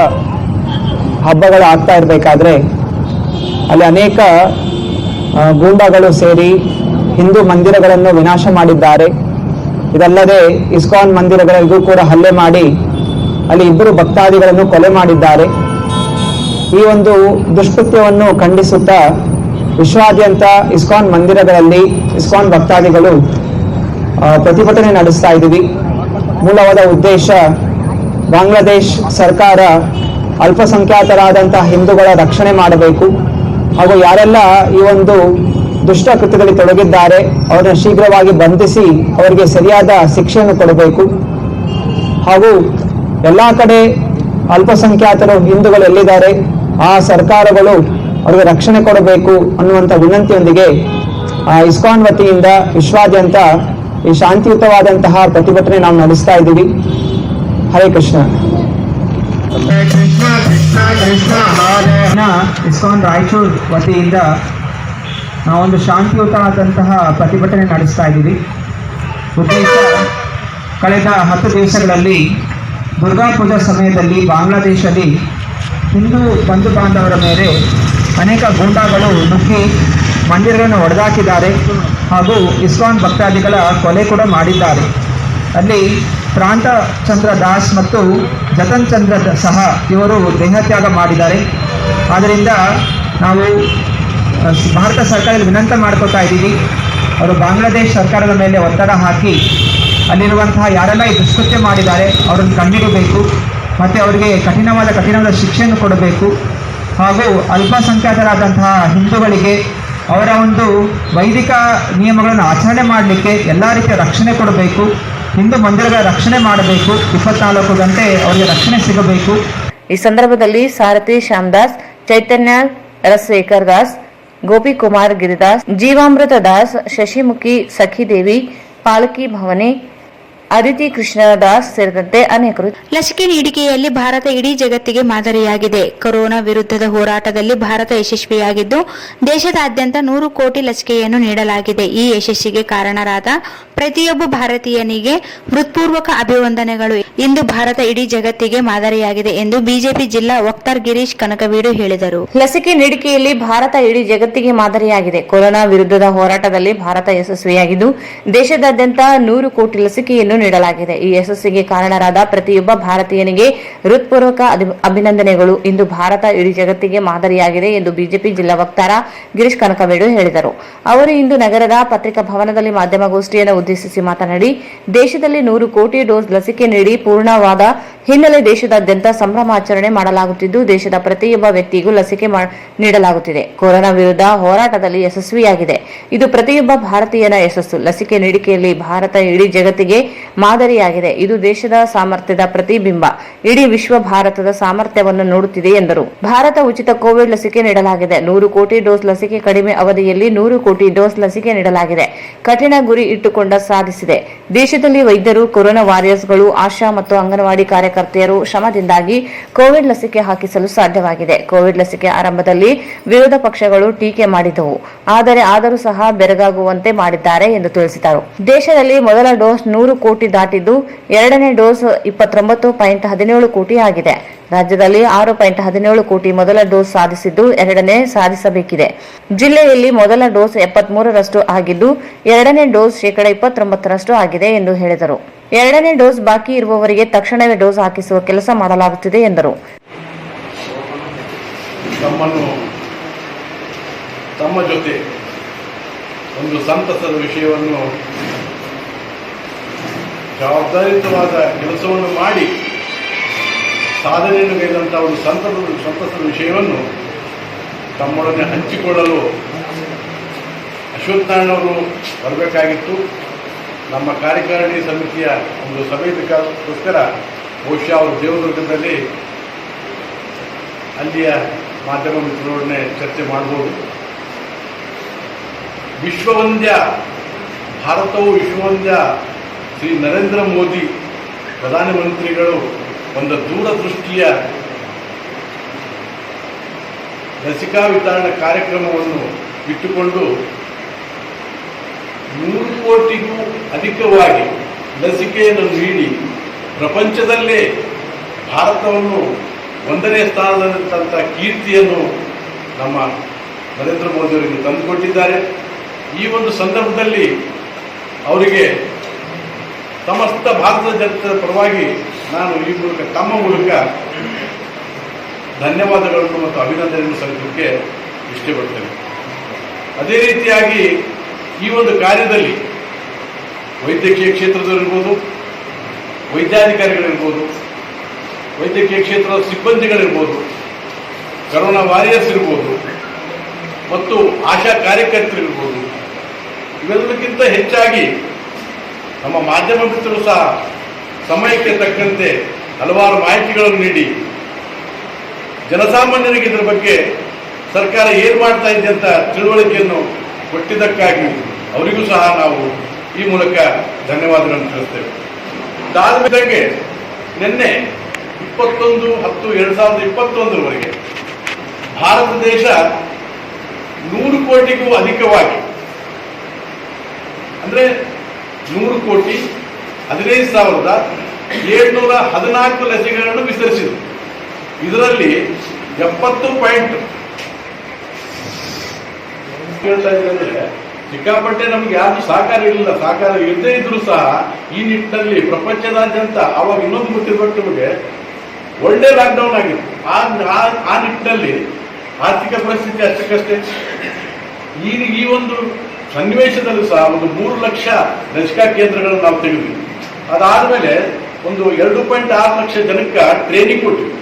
ಹಬ್ಬಗಳು ಆಗ್ತಾ ಇರಬೇಕಾದ್ರೆ ಅಲ್ಲಿ ಅನೇಕ ಗೂಂಡಾಗಳು ಸೇರಿ ಹಿಂದೂ ಮಂದಿರಗಳನ್ನು ವಿನಾಶ ಮಾಡಿದ್ದಾರೆ. ಇದಲ್ಲದೆ ಇಸ್ಕಾನ್ ಮಂದಿರಗಳಿಗೂ ಕೂಡ ಹಲ್ಲೆ ಮಾಡಿ ಅಲ್ಲಿ ಇಬ್ಬರು ಭಕ್ತಾದಿಗಳನ್ನು ಕೊಲೆ ಮಾಡಿದ್ದಾರೆ. ಈ ಒಂದು ದುಷ್ಕೃತ್ಯವನ್ನು ಖಂಡಿಸುತ್ತಾ ವಿಶ್ವಾದ್ಯಂತ ಇಸ್ಕಾನ್ ಮಂದಿರಗಳಲ್ಲಿ ಇಸ್ಕಾನ್ ಭಕ್ತಾದಿಗಳು ಪ್ರತಿಭಟನೆ ನಡೆಸ್ತಾ ಇದ್ದೀವಿ. ಮೂಲವಾದ ಉದ್ದೇಶ ಬಾಂಗ್ಲಾದೇಶ್ ಸರ್ಕಾರ ಅಲ್ಪಸಂಖ್ಯಾತರಾದಂತಹ ಹಿಂದೂಗಳ ರಕ್ಷಣೆ ಮಾಡಬೇಕು ಹಾಗೂ ಯಾರೆಲ್ಲ ಈ ಒಂದು ದುಷ್ಟ ಕೃತ್ಯದಲ್ಲಿ ತೊಡಗಿದ್ದಾರೆ ಅವರನ್ನು ಶೀಘ್ರವಾಗಿ ಬಂಧಿಸಿ ಅವರಿಗೆ ಸರಿಯಾದ ಶಿಕ್ಷೆಯನ್ನು ಕೊಡಬೇಕು ಹಾಗೂ ಎಲ್ಲ ಕಡೆ ಅಲ್ಪಸಂಖ್ಯಾತರು ಹಿಂದೂಗಳು ಎಲ್ಲಿದ್ದಾರೆ ಆ ಸರ್ಕಾರಗಳು ಅವರಿಗೆ ರಕ್ಷಣೆ ಕೊಡಬೇಕು ಅನ್ನುವಂಥ ವಿನಂತಿಯೊಂದಿಗೆ ಇಸ್ಕಾನ್ ವತಿಯಿಂದ ವಿಶ್ವಾದ್ಯಂತ ಈ ಶಾಂತಿಯುತವಾದಂತಹ ಪ್ರತಿಭಟನೆ ನಾವು ನಡೆಸ್ತಾ ಇದ್ದೀವಿ. ಹರೇ ಕೃಷ್ಣ. ಇಸ್ಕಾನ್ ರಾಯಚೂರು ವತಿಯಿಂದ ನಾವೊಂದು ಶಾಂತಿಯುತವಾದಂತಹ ಪ್ರತಿಭಟನೆ ನಡೆಸ್ತಾ ಇದ್ದೀವಿ. ಉದ್ದೇಶ ಕಳೆದ 10 ದಿವಸಗಳಲ್ಲಿ ದುರ್ಗಾ ಪೂಜಾ ಸಮಯದಲ್ಲಿ ಬಾಂಗ್ಲಾದೇಶದಲ್ಲಿ ಹಿಂದೂ ಬಂಧು ಬಾಂಧವರ ಮೇಲೆ ಅನೇಕ ಗೂಂಡಾಗಳು ನುಗ್ಗಿ ಮಂದಿರಗಳನ್ನು ಒಡೆದಾಕಿದ್ದಾರೆ ಹಾಗೂ ಇಸ್ಕಾನ್ ಭಕ್ತಾದಿಗಳ ಕೊಲೆ ಕೂಡ ಮಾಡಿದ್ದಾರೆ. ಅಲ್ಲಿ ಪ್ರಾಂತ ಚಂದ್ರ ದಾಸ್ ಮತ್ತು ಜತನ್ ಚಂದ್ರ ಸಹ ಇವರು ದೇಹತ್ಯಾಗ ಮಾಡಿದ್ದಾರೆ. ಆದ್ದರಿಂದ ನಾವು ಭಾರತ ಸರ್ಕಾರದಲ್ಲಿ ವಿನಂತಿ ಮಾಡ್ಕೋತಾ ಇದ್ದೀವಿ, ಅವರು ಬಾಂಗ್ಲಾದೇಶ್ ಸರ್ಕಾರದ ಮೇಲೆ ಒತ್ತಡ ಹಾಕಿ ಅಲ್ಲಿರುವಂತಹ ಯಾರೆಲ್ಲ ಈ ದುಷ್ಕೃತ್ಯ ಮಾಡಿದ್ದಾರೆ ಅವರನ್ನು ಕಂಡುಹಿಡಬೇಕು ಮತ್ತು ಅವರಿಗೆ ಕಠಿಣವಾದ ಶಿಕ್ಷೆಯನ್ನು ಕೊಡಬೇಕು ಹಾಗೂ ಅಲ್ಪಸಂಖ್ಯಾತರಾದಂತಹ ಹಿಂದೂಗಳಿಗೆ ಅವರ ಒಂದು ವೈದಿಕ ನಿಯಮಗಳನ್ನು ಆಚರಣೆ ಮಾಡಲಿಕ್ಕೆ ಎಲ್ಲ ರೀತಿಯ ರಕ್ಷಣೆ ಕೊಡಬೇಕು. ಹಿಂದೂ ಮಂದಿರಗಳ ರಕ್ಷಣೆ ಮಾಡಬೇಕು. 24 ಗಂಟೆ ಅವರಿಗೆ ರಕ್ಷಣೆ ಸಿಗಬೇಕು. ಈ ಸಂದರ್ಭದಲ್ಲಿ ಸಾರಥಿ ಶ್ಯಾಮದಾಸ್, ಚೈತನ್ಯ ರಸಶೇಖರ್ ದಾಸ್, ಗೋಪಿ ಕುಮಾರ್ ಗಿರಿದಾಸ್, ಜೀವಾಮೃತ ದಾಸ್, ಶಶಿಮುಖಿ ಸಖಿದೇವಿ, ಪಾಲಕಿ ಭವನಿ, ಅದಿತಿ ಕೃಷ್ಣದಾಸ್ ಸೇರಿದಂತೆ ಅನೇಕರು. ಲಸಿಕೆ ನೀಡಿಕೆಯಲ್ಲಿ ಭಾರತ ಇಡೀ ಜಗತ್ತಿಗೆ ಮಾದರಿಯಾಗಿದೆ. ಕೊರೋನಾ ವಿರುದ್ಧದ ಹೋರಾಟದಲ್ಲಿ ಭಾರತ ಯಶಸ್ವಿಯಾಗಿದ್ದು, ದೇಶದಾದ್ಯಂತ 100 ಕೋಟಿ ಲಸಿಕೆಯನ್ನು ನೀಡಲಾಗಿದೆ. ಈ ಯಶಸ್ಸಿಗೆ ಕಾರಣರಾದ ಪ್ರತಿಯೊಬ್ಬ ಭಾರತೀಯನಿಗೆ ಹೃತ್ಪೂರ್ವಕ ಅಭಿವಂದನೆಗಳು. ಇಂದು ಭಾರತ ಇಡೀ ಜಗತ್ತಿಗೆ ಮಾದರಿಯಾಗಿದೆ ಎಂದು ಬಿಜೆಪಿ ಜಿಲ್ಲಾ ವಕ್ತಾರ್ ಗಿರೀಶ್ ಕನಕವೀಡು ಹೇಳಿದರು. ಲಸಿಕೆ ನೀಡಿಕೆಯಲ್ಲಿ ಭಾರತ ಇಡೀ ಜಗತ್ತಿಗೆ ಮಾದರಿಯಾಗಿದೆ. ಕೊರೋನಾ ವಿರುದ್ಧದ ಹೋರಾಟದಲ್ಲಿ ಭಾರತ ಯಶಸ್ವಿಯಾಗಿದ್ದು, ದೇಶದಾದ್ಯಂತ 100 ಕೋಟಿ ಲಸಿಕೆಯನ್ನು ನೀಡಲಾಗಿದೆ. ಈ ಯಶಸ್ಸಿಗೆ ಕಾರಣರಾದ ಪ್ರತಿಯೊಬ್ಬ ಭಾರತೀಯನಿಗೆ ಹೃತ್ಪೂರ್ವಕ ಅಭಿನಂದನೆಗಳು. ಇಂದು ಭಾರತ ಇಡೀ ಜಗತ್ತಿಗೆ ಮಾದರಿಯಾಗಿದೆ ಎಂದು ಬಿಜೆಪಿ ಜಿಲ್ಲಾ ವಕ್ತಾರ ಗಿರೀಶ್ ಕನಕವೀಡು ಹೇಳಿದರು. ಅವರು ಇಂದು ನಗರದ ಪತ್ರಿಕಾ ಭವನದಲ್ಲಿ ಮಾಧ್ಯಮಗೋಷ್ಠಿಯನ್ನು ಉದ್ದೇಶಿಸಿ ಮಾತನಾಡಿ, ದೇಶದಲ್ಲಿ 100 ಕೋಟಿ ಡೋಸ್ ಲಸಿಕೆ ನೀಡಿ ಪೂರ್ಣವಾದ ಹಿನ್ನೆಲೆ ದೇಶದಾದ್ಯಂತ ಸಂಭ್ರಮಾಚರಣೆ ಮಾಡಲಾಗುತ್ತಿದ್ದು, ದೇಶದ ಪ್ರತಿಯೊಬ್ಬ ವ್ಯಕ್ತಿಗೂ ಲಸಿಕೆ ನೀಡಲಾಗುತ್ತಿದೆ. ಕೊರೋನಾ ವಿರುದ್ಧ ಹೋರಾಟದಲ್ಲಿ ಯಶಸ್ವಿಯಾಗಿದೆ. ಇದು ಪ್ರತಿಯೊಬ್ಬ ಭಾರತೀಯನ ಯಶಸ್ಸು. ಲಸಿಕೆ ನೀಡಿಕೆಯಲ್ಲಿ ಭಾರತ ಇಡೀ ಜಗತ್ತಿಗೆ ಮಾದರಿಯಾಗಿದೆ. ಇದು ದೇಶದ ಸಾಮರ್ಥ್ಯದ ಪ್ರತಿಬಿಂಬ. ಇಡೀ ವಿಶ್ವ ಭಾರತದ ಸಾಮರ್ಥ್ಯವನ್ನು ನೋಡುತ್ತಿದೆ ಎಂದರು. ಭಾರತ ಉಚಿತ ಕೋವಿಡ್ ಲಸಿಕೆ ನೀಡಲಾಗಿದೆ. 100 ಕೋಟಿ ಡೋಸ್ ಲಸಿಕೆ ಕಡಿಮೆ ಅವಧಿಯಲ್ಲಿ 100 ಕೋಟಿ ಡೋಸ್ ಲಸಿಕೆ ನೀಡಲಾಗಿದೆ. ಕಠಿಣ ಗುರಿ ಇಟ್ಟುಕೊಂಡ ಸಾಧಿಸಿದೆ. ದೇಶದಲ್ಲಿ ವೈದ್ಯರು, ಕೊರೋನಾ ವಾರಿಯರ್ಸ್ಗಳು, ಆಶಾ ಮತ್ತು ಅಂಗನವಾಡಿ ಕಾರ್ಯಕರ್ತೆಯರು ಶ್ರಮದಿಂದಾಗಿ ಕೋವಿಡ್ ಲಸಿಕೆ ಹಾಕಿಸಲು ಸಾಧ್ಯವಾಗಿದೆ. ಕೋವಿಡ್ ಲಸಿಕೆ ಆರಂಭದಲ್ಲಿ ವಿರೋಧ ಪಕ್ಷಗಳು ಟೀಕೆ ಮಾಡಿದವು, ಆದರೂ ಸಹ ಬೆರಗಾಗುವಂತೆ ಮಾಡಿದ್ದಾರೆ ಎಂದು ತಿಳಿಸಿದರು. ದೇಶದಲ್ಲಿ ಮೊದಲ ಡೋಸ್ 100 ಕೋಟಿ ದಾಟಿದ್ದು, ಎರಡನೇ ಡೋಸ್ 29.17 ಕೋಟಿ ಆಗಿದೆ. ರಾಜ್ಯದಲ್ಲಿ 6.17 ಕೋಟಿ ಮೊದಲ ಡೋಸ್ ಸಾಧಿಸಿದ್ದು, ಎರಡನೇ ಸಾಧಿಸಬೇಕಿದೆ. ಜಿಲ್ಲೆಯಲ್ಲಿ ಮೊದಲ ಡೋಸ್ 73% ಆಗಿದ್ದು, ಎರಡನೇ ಡೋಸ್ 29% ಆಗಿದೆ ಎಂದು ಹೇಳಿದರು. ಎರಡನೇ ಡೋಸ್ ಬಾಕಿ ಇರುವವರಿಗೆ ತಕ್ಷಣವೇ ಡೋಸ್ ಹಾಕಿಸುವ ಕೆಲಸ ಮಾಡಲಾಗುತ್ತಿದೆ ಎಂದರು. ತಮ್ಮ ಜೊತೆ ಒಂದು ಸಂತಸದ ವಿಷಯವನ್ನು, ಜವಾಬ್ದಾರಿಯುತವಾದ ಕೆಲಸವನ್ನು ಮಾಡಿ ಸಾಧನೆಯನ್ನು ಗೈದಂಥ ಒಂದು ಸಂತಸದ ವಿಷಯವನ್ನು ತಮ್ಮೊಡನೆ ಹಂಚಿಕೊಳ್ಳಲು ಅಶ್ವತ್ಥನಾರಾಯಣವರು ಬರಬೇಕಾಗಿತ್ತು. ನಮ್ಮ ಕಾರ್ಯಕಾರಿಣಿ ಸಮಿತಿಯ ಒಂದು ಸಭೆಗೋಸ್ಕರ ಬಹುಶಃ ಅವರು ದೇವದುರ್ಗದಲ್ಲಿ ಅಲ್ಲಿಯ ಮಾಧ್ಯಮ ಮಿತ್ರರೊಡನೆ ಚರ್ಚೆ ಮಾಡಬಹುದು. ವಿಶ್ವವಂದ್ಯ ಭಾರತವು ವಿಶ್ವವಂದ್ಯ ಶ್ರೀ ನರೇಂದ್ರ ಮೋದಿ ಪ್ರಧಾನಮಂತ್ರಿಗಳು ಒಂದು ದೂರದೃಷ್ಟಿಯ ಲಸಿಕಾ ವಿತರಣಾ ಕಾರ್ಯಕ್ರಮವನ್ನು ಇಟ್ಟುಕೊಂಡು 100 ಕೋಟಿಗೂ ಅಧಿಕವಾಗಿ ಲಸಿಕೆಯನ್ನು ನೀಡಿ ಪ್ರಪಂಚದಲ್ಲೇ ಭಾರತವನ್ನು 1ನೇ ಸ್ಥಾನದಲ್ಲಿದ್ದಂಥ ಕೀರ್ತಿಯನ್ನು ನಮ್ಮ ನರೇಂದ್ರ ಮೋದಿಯವರಿಗೆ ತಂದುಕೊಟ್ಟಿದ್ದಾರೆ. ಈ ಒಂದು ಸಂದರ್ಭದಲ್ಲಿ ಅವರಿಗೆ ಸಮಸ್ತ ಭಾರತದ ಜನತೆಯ ಪರವಾಗಿ ನಾನು ಈ ಮೂಲಕ ತಮ್ಮ ಮೂಲಕ ಧನ್ಯವಾದಗಳನ್ನು ಮತ್ತು ಅಭಿನಂದನೆಯನ್ನು ಸಲ್ಲಿಸಲಿಕ್ಕೆ ಇಷ್ಟಪಡ್ತೇನೆ. ಅದೇ ರೀತಿಯಾಗಿ ಈ ಒಂದು ಕಾರ್ಯದಲ್ಲಿ ವೈದ್ಯಕೀಯ ಕ್ಷೇತ್ರದಲ್ಲಿರ್ಬೋದು, ವೈದ್ಯಾಧಿಕಾರಿಗಳಿರ್ಬೋದು, ವೈದ್ಯಕೀಯ ಕ್ಷೇತ್ರದ ಸಿಬ್ಬಂದಿಗಳಿರ್ಬೋದು, ಕರೋನಾ ವಾರಿಯರ್ಸ್ ಇರ್ಬೋದು ಮತ್ತು ಆಶಾ ಕಾರ್ಯಕರ್ತರಿರ್ಬೋದು, ಇವೆಲ್ಲಕ್ಕಿಂತ ಹೆಚ್ಚಾಗಿ ನಮ್ಮ ಮಾಧ್ಯಮ ಮಿತ್ರರು ಸಹ ಸಮಯಕ್ಕೆ ತಕ್ಕಂತೆ ಹಲವಾರು ಮಾಹಿತಿಗಳನ್ನು ನೀಡಿ ಜನಸಾಮಾನ್ಯರಿಗೆ ಇದರ ಬಗ್ಗೆ ಸರ್ಕಾರ ಏನು ಮಾಡ್ತಾ ಇದೆ ಅಂತ ತಿಳುವಳಿಕೆಯನ್ನು ಕೊಟ್ಟಿದ್ದಕ್ಕಾಗಿ ಅವರಿಗೂ ಸಹ ನಾವು ಈ ಮೂಲಕ ಧನ್ಯವಾದಗಳನ್ನು ತಿಳಿಸ್ತೇವೆ. ಇದಾದ್ಮೇಲೆ ನಿನ್ನೆ 21/10/2021 ಭಾರತ ದೇಶ 100 ಕೋಟಿಗೂ ಅಧಿಕವಾಗಿ, ಅಂದರೆ 100 ಕೋಟಿ 15,714 ಲಸಿಕೆಗಳನ್ನು ವಿತರಿಸಿದೆ. ಇದರಲ್ಲಿ 70 ಪಾಯಿಂಟ್ ಹೇಳ್ತಾ ಇದೆ ಅಂದರೆ ಸಿಕ್ಕಾಪಟ್ಟೆ ನಮ್ಗೆ ಯಾರು ಸಹಕಾರ ಇರಲಿಲ್ಲ. ಸಹಕಾರ ಇಲ್ಲದೇ ಇದ್ರೂ ಸಹ ಈ ನಿಟ್ಟಿನಲ್ಲಿ ಪ್ರಪಂಚದಾದ್ಯಂತ ಅವಾಗ ಇನ್ನೊಂದು ಗೊತ್ತಿರಬೇಕು ನಿಮಗೆ, ಒಳ್ಳೆ ಲಾಕ್ಡೌನ್ ಆಗಿತ್ತು. ಆ ನಿಟ್ಟಿನಲ್ಲಿ ಆರ್ಥಿಕ ಪರಿಸ್ಥಿತಿ ಅಷ್ಟಕ್ಕಷ್ಟೇ. ಈ ಒಂದು ಸನ್ನಿವೇಶದಲ್ಲೂ ಸಹ ಒಂದು 3 ಲಕ್ಷ ಲಸಿಕಾ ಕೇಂದ್ರಗಳನ್ನು ನಾವು ತೆಗೆದ್ವಿ. ಅದಾದಮೇಲೆ ಒಂದು 2.6 ಲಕ್ಷ ಜನಕ್ಕೆ ಟ್ರೈನಿಂಗ್ ಕೊಟ್ಟಿವಿ.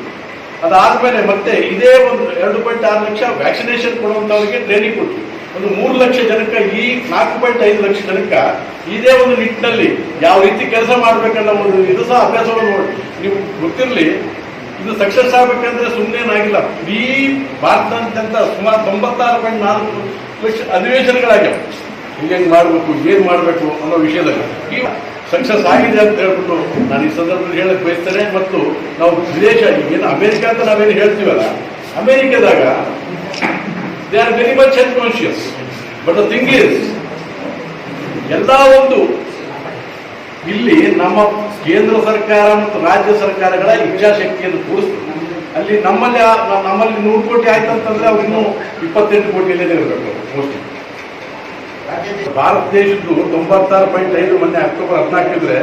ಅದಾದಮೇಲೆ ಮತ್ತೆ ಇದೇ ಒಂದು 2.6 ಲಕ್ಷ ವ್ಯಾಕ್ಸಿನೇಷನ್ ಕೊಡುವಂಥವ್ರಿಗೆ ಟ್ರೈನಿಂಗ್ ಕೊಟ್ಟಿವಿ. ಒಂದು 3 ಲಕ್ಷ ಜನಕ್ಕೆ, ಈ 4.5 ಲಕ್ಷ ಜನಕ್ಕೆ ಇದೇ ಒಂದು ನಿಟ್ಟಿನಲ್ಲಿ ಯಾವ ರೀತಿ ಕೆಲಸ ಮಾಡಬೇಕನ್ನೋ ಒಂದು ಇದು ಸಹ ಅಭ್ಯಾಸವನ್ನು ನೋಡಿ ನೀವು ಗೊತ್ತಿರಲಿ. ಇದು ಸಕ್ಸಸ್ ಆಗಬೇಕಂದ್ರೆ ಸುಮ್ಮನೇನಾಗಿಲ್ಲ. ಇಡೀ ಭಾರತದಾದ್ಯಂತ ಸುಮಾರು 96.4 ಲಕ್ಷ ಅಧಿವೇಶನಗಳಾಗ್ಯಾವ. ಹಿಂಗೆ ಮಾಡಬೇಕು, ಏನು ಮಾಡಬೇಕು ಅನ್ನೋ ವಿಷಯದಲ್ಲಿ. ಸಕ್ಸಸ್ ಆಗಿದೆ ಅಂತ ಹೇಳ್ಬಿಟ್ಟು ನಾನು ಈ ಸಂದರ್ಭದಲ್ಲಿ ಹೇಳಕ್ ಬಯಸ್ತೇನೆ. ಮತ್ತು ನಾವು ವಿದೇಶ ಏನು ಅಮೆರಿಕ ಅಂತ ನಾವೇನು ಹೇಳ್ತೀವಲ್ಲ, ಅಮೆರಿಕದಾಗ they are very much health conscious. But the thing is, ಎಲ್ಲ ಒಂದು ಇಲ್ಲಿ ನಮ್ಮ ಕೇಂದ್ರ ಸರ್ಕಾರ ಮತ್ತು ರಾಜ್ಯ ಸರ್ಕಾರಗಳ ಇಚ್ಛಾಶಕ್ತಿಯನ್ನು ತೋರಿಸ್ತದೆ. ಅಲ್ಲಿ ನಮ್ಮಲ್ಲಿ 100 ಕೋಟಿ ಆಯ್ತು ಅಂತಂದ್ರೆ ಅವ್ರು ಇನ್ನೂ 28 ಕೋಟಿಯಲ್ಲೇ ಇರಬೇಕು ಮೋಸ್ಟ್ಲಿ. ಭಾರತ ದೇಶದ್ದು 96.5 ಮೊನ್ನೆ ಅಕ್ಟೋಬರ್ 14 ಇದ್ರೆ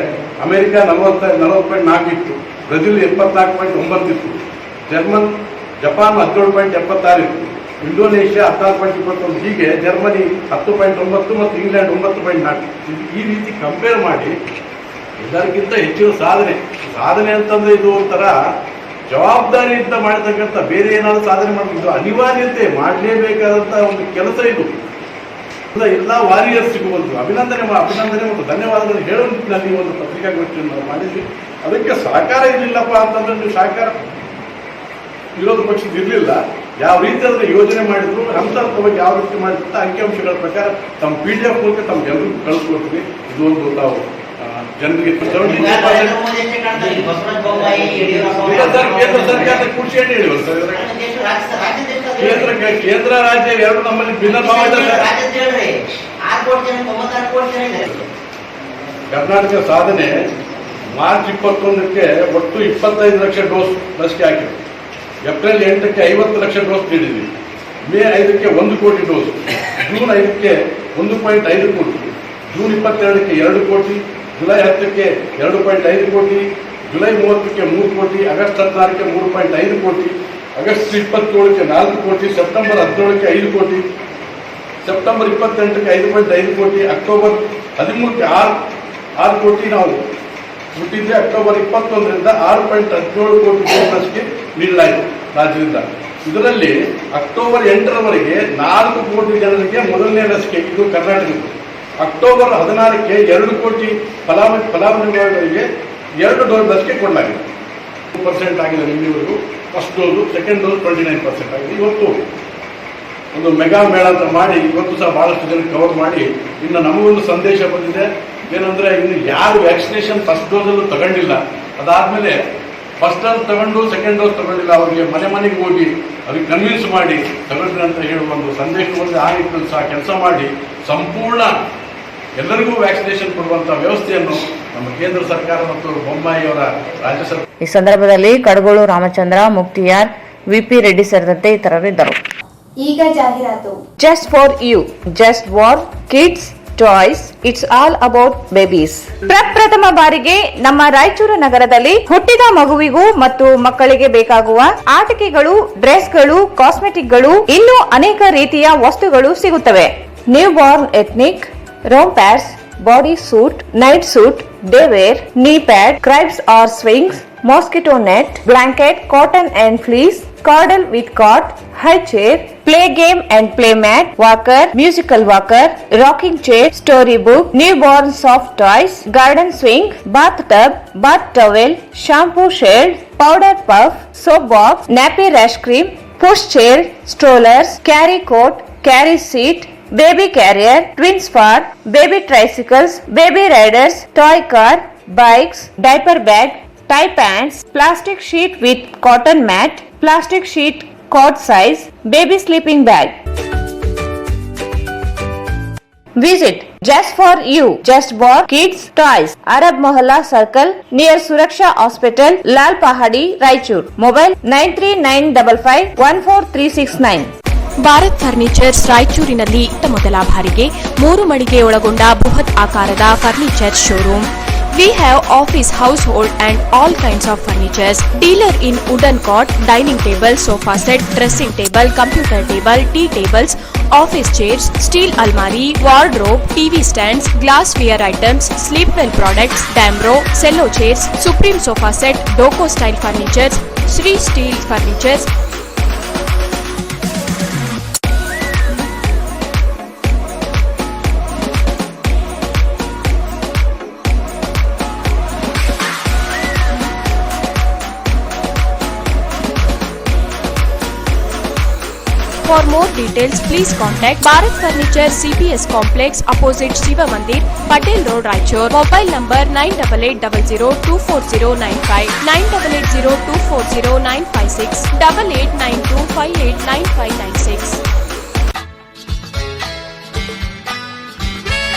ಅಮೆರಿಕ 40.4 ಇತ್ತು, ಬ್ರೆಜಿಲ್ 74.9 ಇತ್ತು, ಜಪಾನ್ 17.76 ಇತ್ತು, ಇಂಡೋನೇಷ್ಯಾ 16.21, ಹೀಗೆ ಜರ್ಮನಿ 10.9 ಮತ್ತು ಇಂಗ್ಲೆಂಡ್ 9.4. ಈ ರೀತಿ ಕಂಪೇರ್ ಮಾಡಿ ಎಲ್ಲರಿಗಿಂತ ಹೆಚ್ಚಿನ ಸಾಧನೆ ಅಂತಂದ್ರೆ ಇದು ಒಂಥರ ಜವಾಬ್ದಾರಿಯಿಂದ ಮಾಡತಕ್ಕಂಥ, ಬೇರೆ ಏನಾದರೂ ಸಾಧನೆ ಮಾಡಬೇಕು, ಅನಿವಾರ್ಯತೆ ಮಾಡಲೇಬೇಕಾದಂಥ ಒಂದು ಕೆಲಸ ಇದು. ಎಲ್ಲ ವಾರಿಯರ್ಸ್ಗೂ ಒಂದು ಅಭಿನಂದನೆ ಮತ್ತು ಧನ್ಯವಾದಗಳನ್ನು ಹೇಳುವ ನಿಟ್ಟಿನಲ್ಲಿ ಒಂದು ಪತ್ರಿಕಾಗೋಷ್ಠಿಯನ್ನು ನಾವು ಮಾಡಿದ್ವಿ. ಅದಕ್ಕೆ ಸಹಕಾರ ಇರಲಿಲ್ಲಪ್ಪ ಅಂತಂದ್ರೆ, ನೀವು ಸಹಕಾರ ವಿರೋಧ ಪಕ್ಷದ ಇರಲಿಲ್ಲ. ಯಾವ ರೀತಿ ಅದನ್ನು ಯೋಜನೆ ಮಾಡಿದ್ರು, ಹಂತವಾಗಿ ಯಾವ ರೀತಿ ಮಾಡಿದ್ರು ಅಂಕಿಅಂಶಗಳ ಪ್ರಕಾರ ತಮ್ಮ PDF ಮೂಲಕ ತಮ್ಗೆಲ್ಲರಿಗೂ ಕಳಿಸ್ಕೊಡ್ತೀವಿ. ಇದು ಒಂದು ತಾವು ಜನರಿಗೆ ಕೇಂದ್ರ ಸರ್ಕಾರದ ಖುಷಿಯನ್ನು ಹೇಳಿದ್ರು ಸರ್. ಕೇಂದ್ರ ರಾಜ್ಯ ಎರಡು ನಮ್ಮಲ್ಲಿ ಭಿನ್ನ ಭಾವ ಇದೆ. ಕರ್ನಾಟಕ ಸಾಧನೆ ಮಾರ್ಚ್ 21ಕ್ಕೆ ಒಟ್ಟು 25 ಲಕ್ಷ ಡೋಸ್ ಲಸಿಕೆ ಹಾಕಿದ್ವಿ. ಏಪ್ರಿಲ್ 8ಕ್ಕೆ 50 ಲಕ್ಷ ಡೋಸ್ ನೀಡಿದ್ವಿ. ಮೇ 5ಕ್ಕೆ 1 ಕೋಟಿ ಡೋಸ್, ಜೂನ್ 5ಕ್ಕೆ 1.5 ಕೋಟಿ, ಜೂನ್ 22ಕ್ಕೆ 2 ಕೋಟಿ, ಜುಲೈ 10ಕ್ಕೆ 2.5 ಕೋಟಿ, ಜುಲೈ 30ಕ್ಕೆ 3 ಕೋಟಿ, ಆಗಸ್ಟ್ 16ಕ್ಕೆ 3.5 ಕೋಟಿ, ಆಗಸ್ಟ್ 27ಕ್ಕೆ 4 ಕೋಟಿ, ಸೆಪ್ಟೆಂಬರ್ 17ಕ್ಕೆ 5 ಕೋಟಿ, ಸೆಪ್ಟೆಂಬರ್ 28ಕ್ಕೆ 5.5 ಕೋಟಿ, ಅಕ್ಟೋಬರ್ 13ಕ್ಕೆ 6 ಕೋಟಿ ನಾವು ಮುಟ್ಟಿದ್ರೆ, ಅಕ್ಟೋಬರ್ 21ರಿಂದ 6.17 ಕೋಟಿ ಲಸಿಕೆ ನೀಡಲಾಯಿತು ರಾಜ್ಯದಿಂದ. ಇದರಲ್ಲಿ ಅಕ್ಟೋಬರ್ 8ರವರೆಗೆ 4 ಕೋಟಿ ಜನರಿಗೆ ಮೊದಲನೇ ಲಸಿಕೆ, ಇದು ಕರ್ನಾಟಕದ್ದು. ಅಕ್ಟೋಬರ್ 16ಕ್ಕೆ 2 ಕೋಟಿ ಫಲಾನುಭವಿಗಳಿಗೆ 2 ಡೋಸ್ ಲಸಿಕೆ ಕೊಡಲಾಗಿದೆ. 2% ಆಗಿದೆ ನಿಮ್ಮವರೆಗೂ ಫಸ್ಟ್ ಡೋಸು, ಸೆಕೆಂಡ್ ಡೋಸ್ 29% ಆಗಿದೆ. ಇವತ್ತು ಒಂದು ಮೆಗಾ ಮೇಳ ಅಂತ ಮಾಡಿ ಇವತ್ತು ಸಹ ಬಹಳಷ್ಟು ಜನಕ್ಕೆ ಕವರ್ ಮಾಡಿ, ಇನ್ನು ನಮಗೊಂದು ಸಂದೇಶ ಬಂದಿದೆ ಏನಂದ್ರೆ, ಇನ್ನು ಯಾರು ವ್ಯಾಕ್ಸಿನೇಷನ್ ಫಸ್ಟ್ ಡೋಸಲ್ಲೂ ತಗೊಂಡಿಲ್ಲ, ಅದಾದ್ಮೇಲೆ ಫಸ್ಟ್ ಡೋಸ್ ತಗೊಂಡು ಸೆಕೆಂಡ್ ಡೋಸ್ ತಗೊಂಡಿಲ್ಲ, ಅವರಿಗೆ ಮನೆಗೆ ಹೋಗಿ ಅವ್ರಿಗೆ ಕನ್ವಿನ್ಸ್ ಮಾಡಿ ತಗೊಂಡ್ರಿ ಅಂತ ಹೇಳುವ ಒಂದು ಸಂದೇಶ ಬಂದು ಆ ನಿಟ್ಟಿನಲ್ಲಿ ಸಹ ಕೆಲಸ ಮಾಡಿ ಸಂಪೂರ್ಣ ಎಲ್ಲರಿಗೂ ವ್ಯಾಕ್ಸಿನೇಷನ್ ಕೊಡುವಂತ ವ್ಯವಸ್ಥೆಯನ್ನು ನಮ್ಮ ಕೇಂದ್ರ ಸರ್ಕಾರ ಮತ್ತು ಬೊಮ್ಮಾಯಿ ಅವರ ರಾಜ್ಯ ಸರ್ಕಾರ. ಈ ಸಂದರ್ಭದಲ್ಲಿ ಕಡಗೋಳು ರಾಮಚಂದ್ರ, ಮುಕ್ತಿಯಾರ್, ವಿಪಿ ರೆಡ್ಡಿ ಸೇರಿದಂತೆ ಇತರರಿದ್ದರು. ಈಗ ಜಾಹೀರಾತು. Just for you, just for kids toys, it's all about babies. ಪ್ರಪ್ರಥಮ ಬಾರಿಗೆ ನಮ್ಮ ರಾಯಚೂರು ನಗರದಲ್ಲಿ ಹುಟ್ಟಿದ ಮಗುವಿಗೂ ಮತ್ತು ಮಕ್ಕಳಿಗೆ ಬೇಕಾಗುವ ಆಟಿಕೆಗಳು, ಡ್ರೆಸ್ಗಳು, ಕಾಸ್ಮೆಟಿಕ್ಗಳು, ಇನ್ನೂ ಅನೇಕ ರೀತಿಯ ವಸ್ತುಗಳು ಸಿಗುತ್ತವೆ. ನ್ಯೂ ಬಾರ್ನ್ ಎಥ್ನಿಕ್, ರೋಮ್ ಪ್ಯಾಡ್ಸ್, body suit, night suit, day wear, knee pad, cribs or swings, mosquito net, blanket, cotton and fleece, cordal with cot, high chair, play game and play mat, walker, musical walker, rocking chair, storybook, newborn soft toys, garden swing, bathtub, bath towel, shampoo shell, powder puff, soap box, nappy rash cream, push chair, strollers, carry coat, carry seat, baby carrier, twins far, baby tricycles, baby riders, toy car, bikes, diaper bag, tie pants, plastic sheet with cotton mat, plastic sheet cord size, baby sleeping bag. Visit Just for You, Just for Kids Toys, Arab Mohalla Circle near Suraksha Hospital, Lal Pahadi, Raichur. Mobile 9395514369. Bharat furnitures ರಾಯಚೂರಿನಲ್ಲಿ ಇತ್ತ ಮೊದಲ ಬಾರಿಗೆ 3 ಮಳಿಗೆ ಒಳಗೊಂಡ ಬೃಹತ್ ಆಕಾರದ furniture showroom. We have office, household and all kinds of furnitures. Dealer in wooden cot, dining table, sofa set, dressing table, computer table, tea tables, office chairs, steel almari, wardrobe, TV stands, glassware items, sleepwell products, Damro, cello chairs, Supreme sofa set, Doco style furnitures, Sri Steel furnitures. For more details, please contact Bharat Furniture CPS Complex opposite Shiva Mandir, Patel Road, Raichur. Mobile number 9880240959, 9880240956, 8892589596.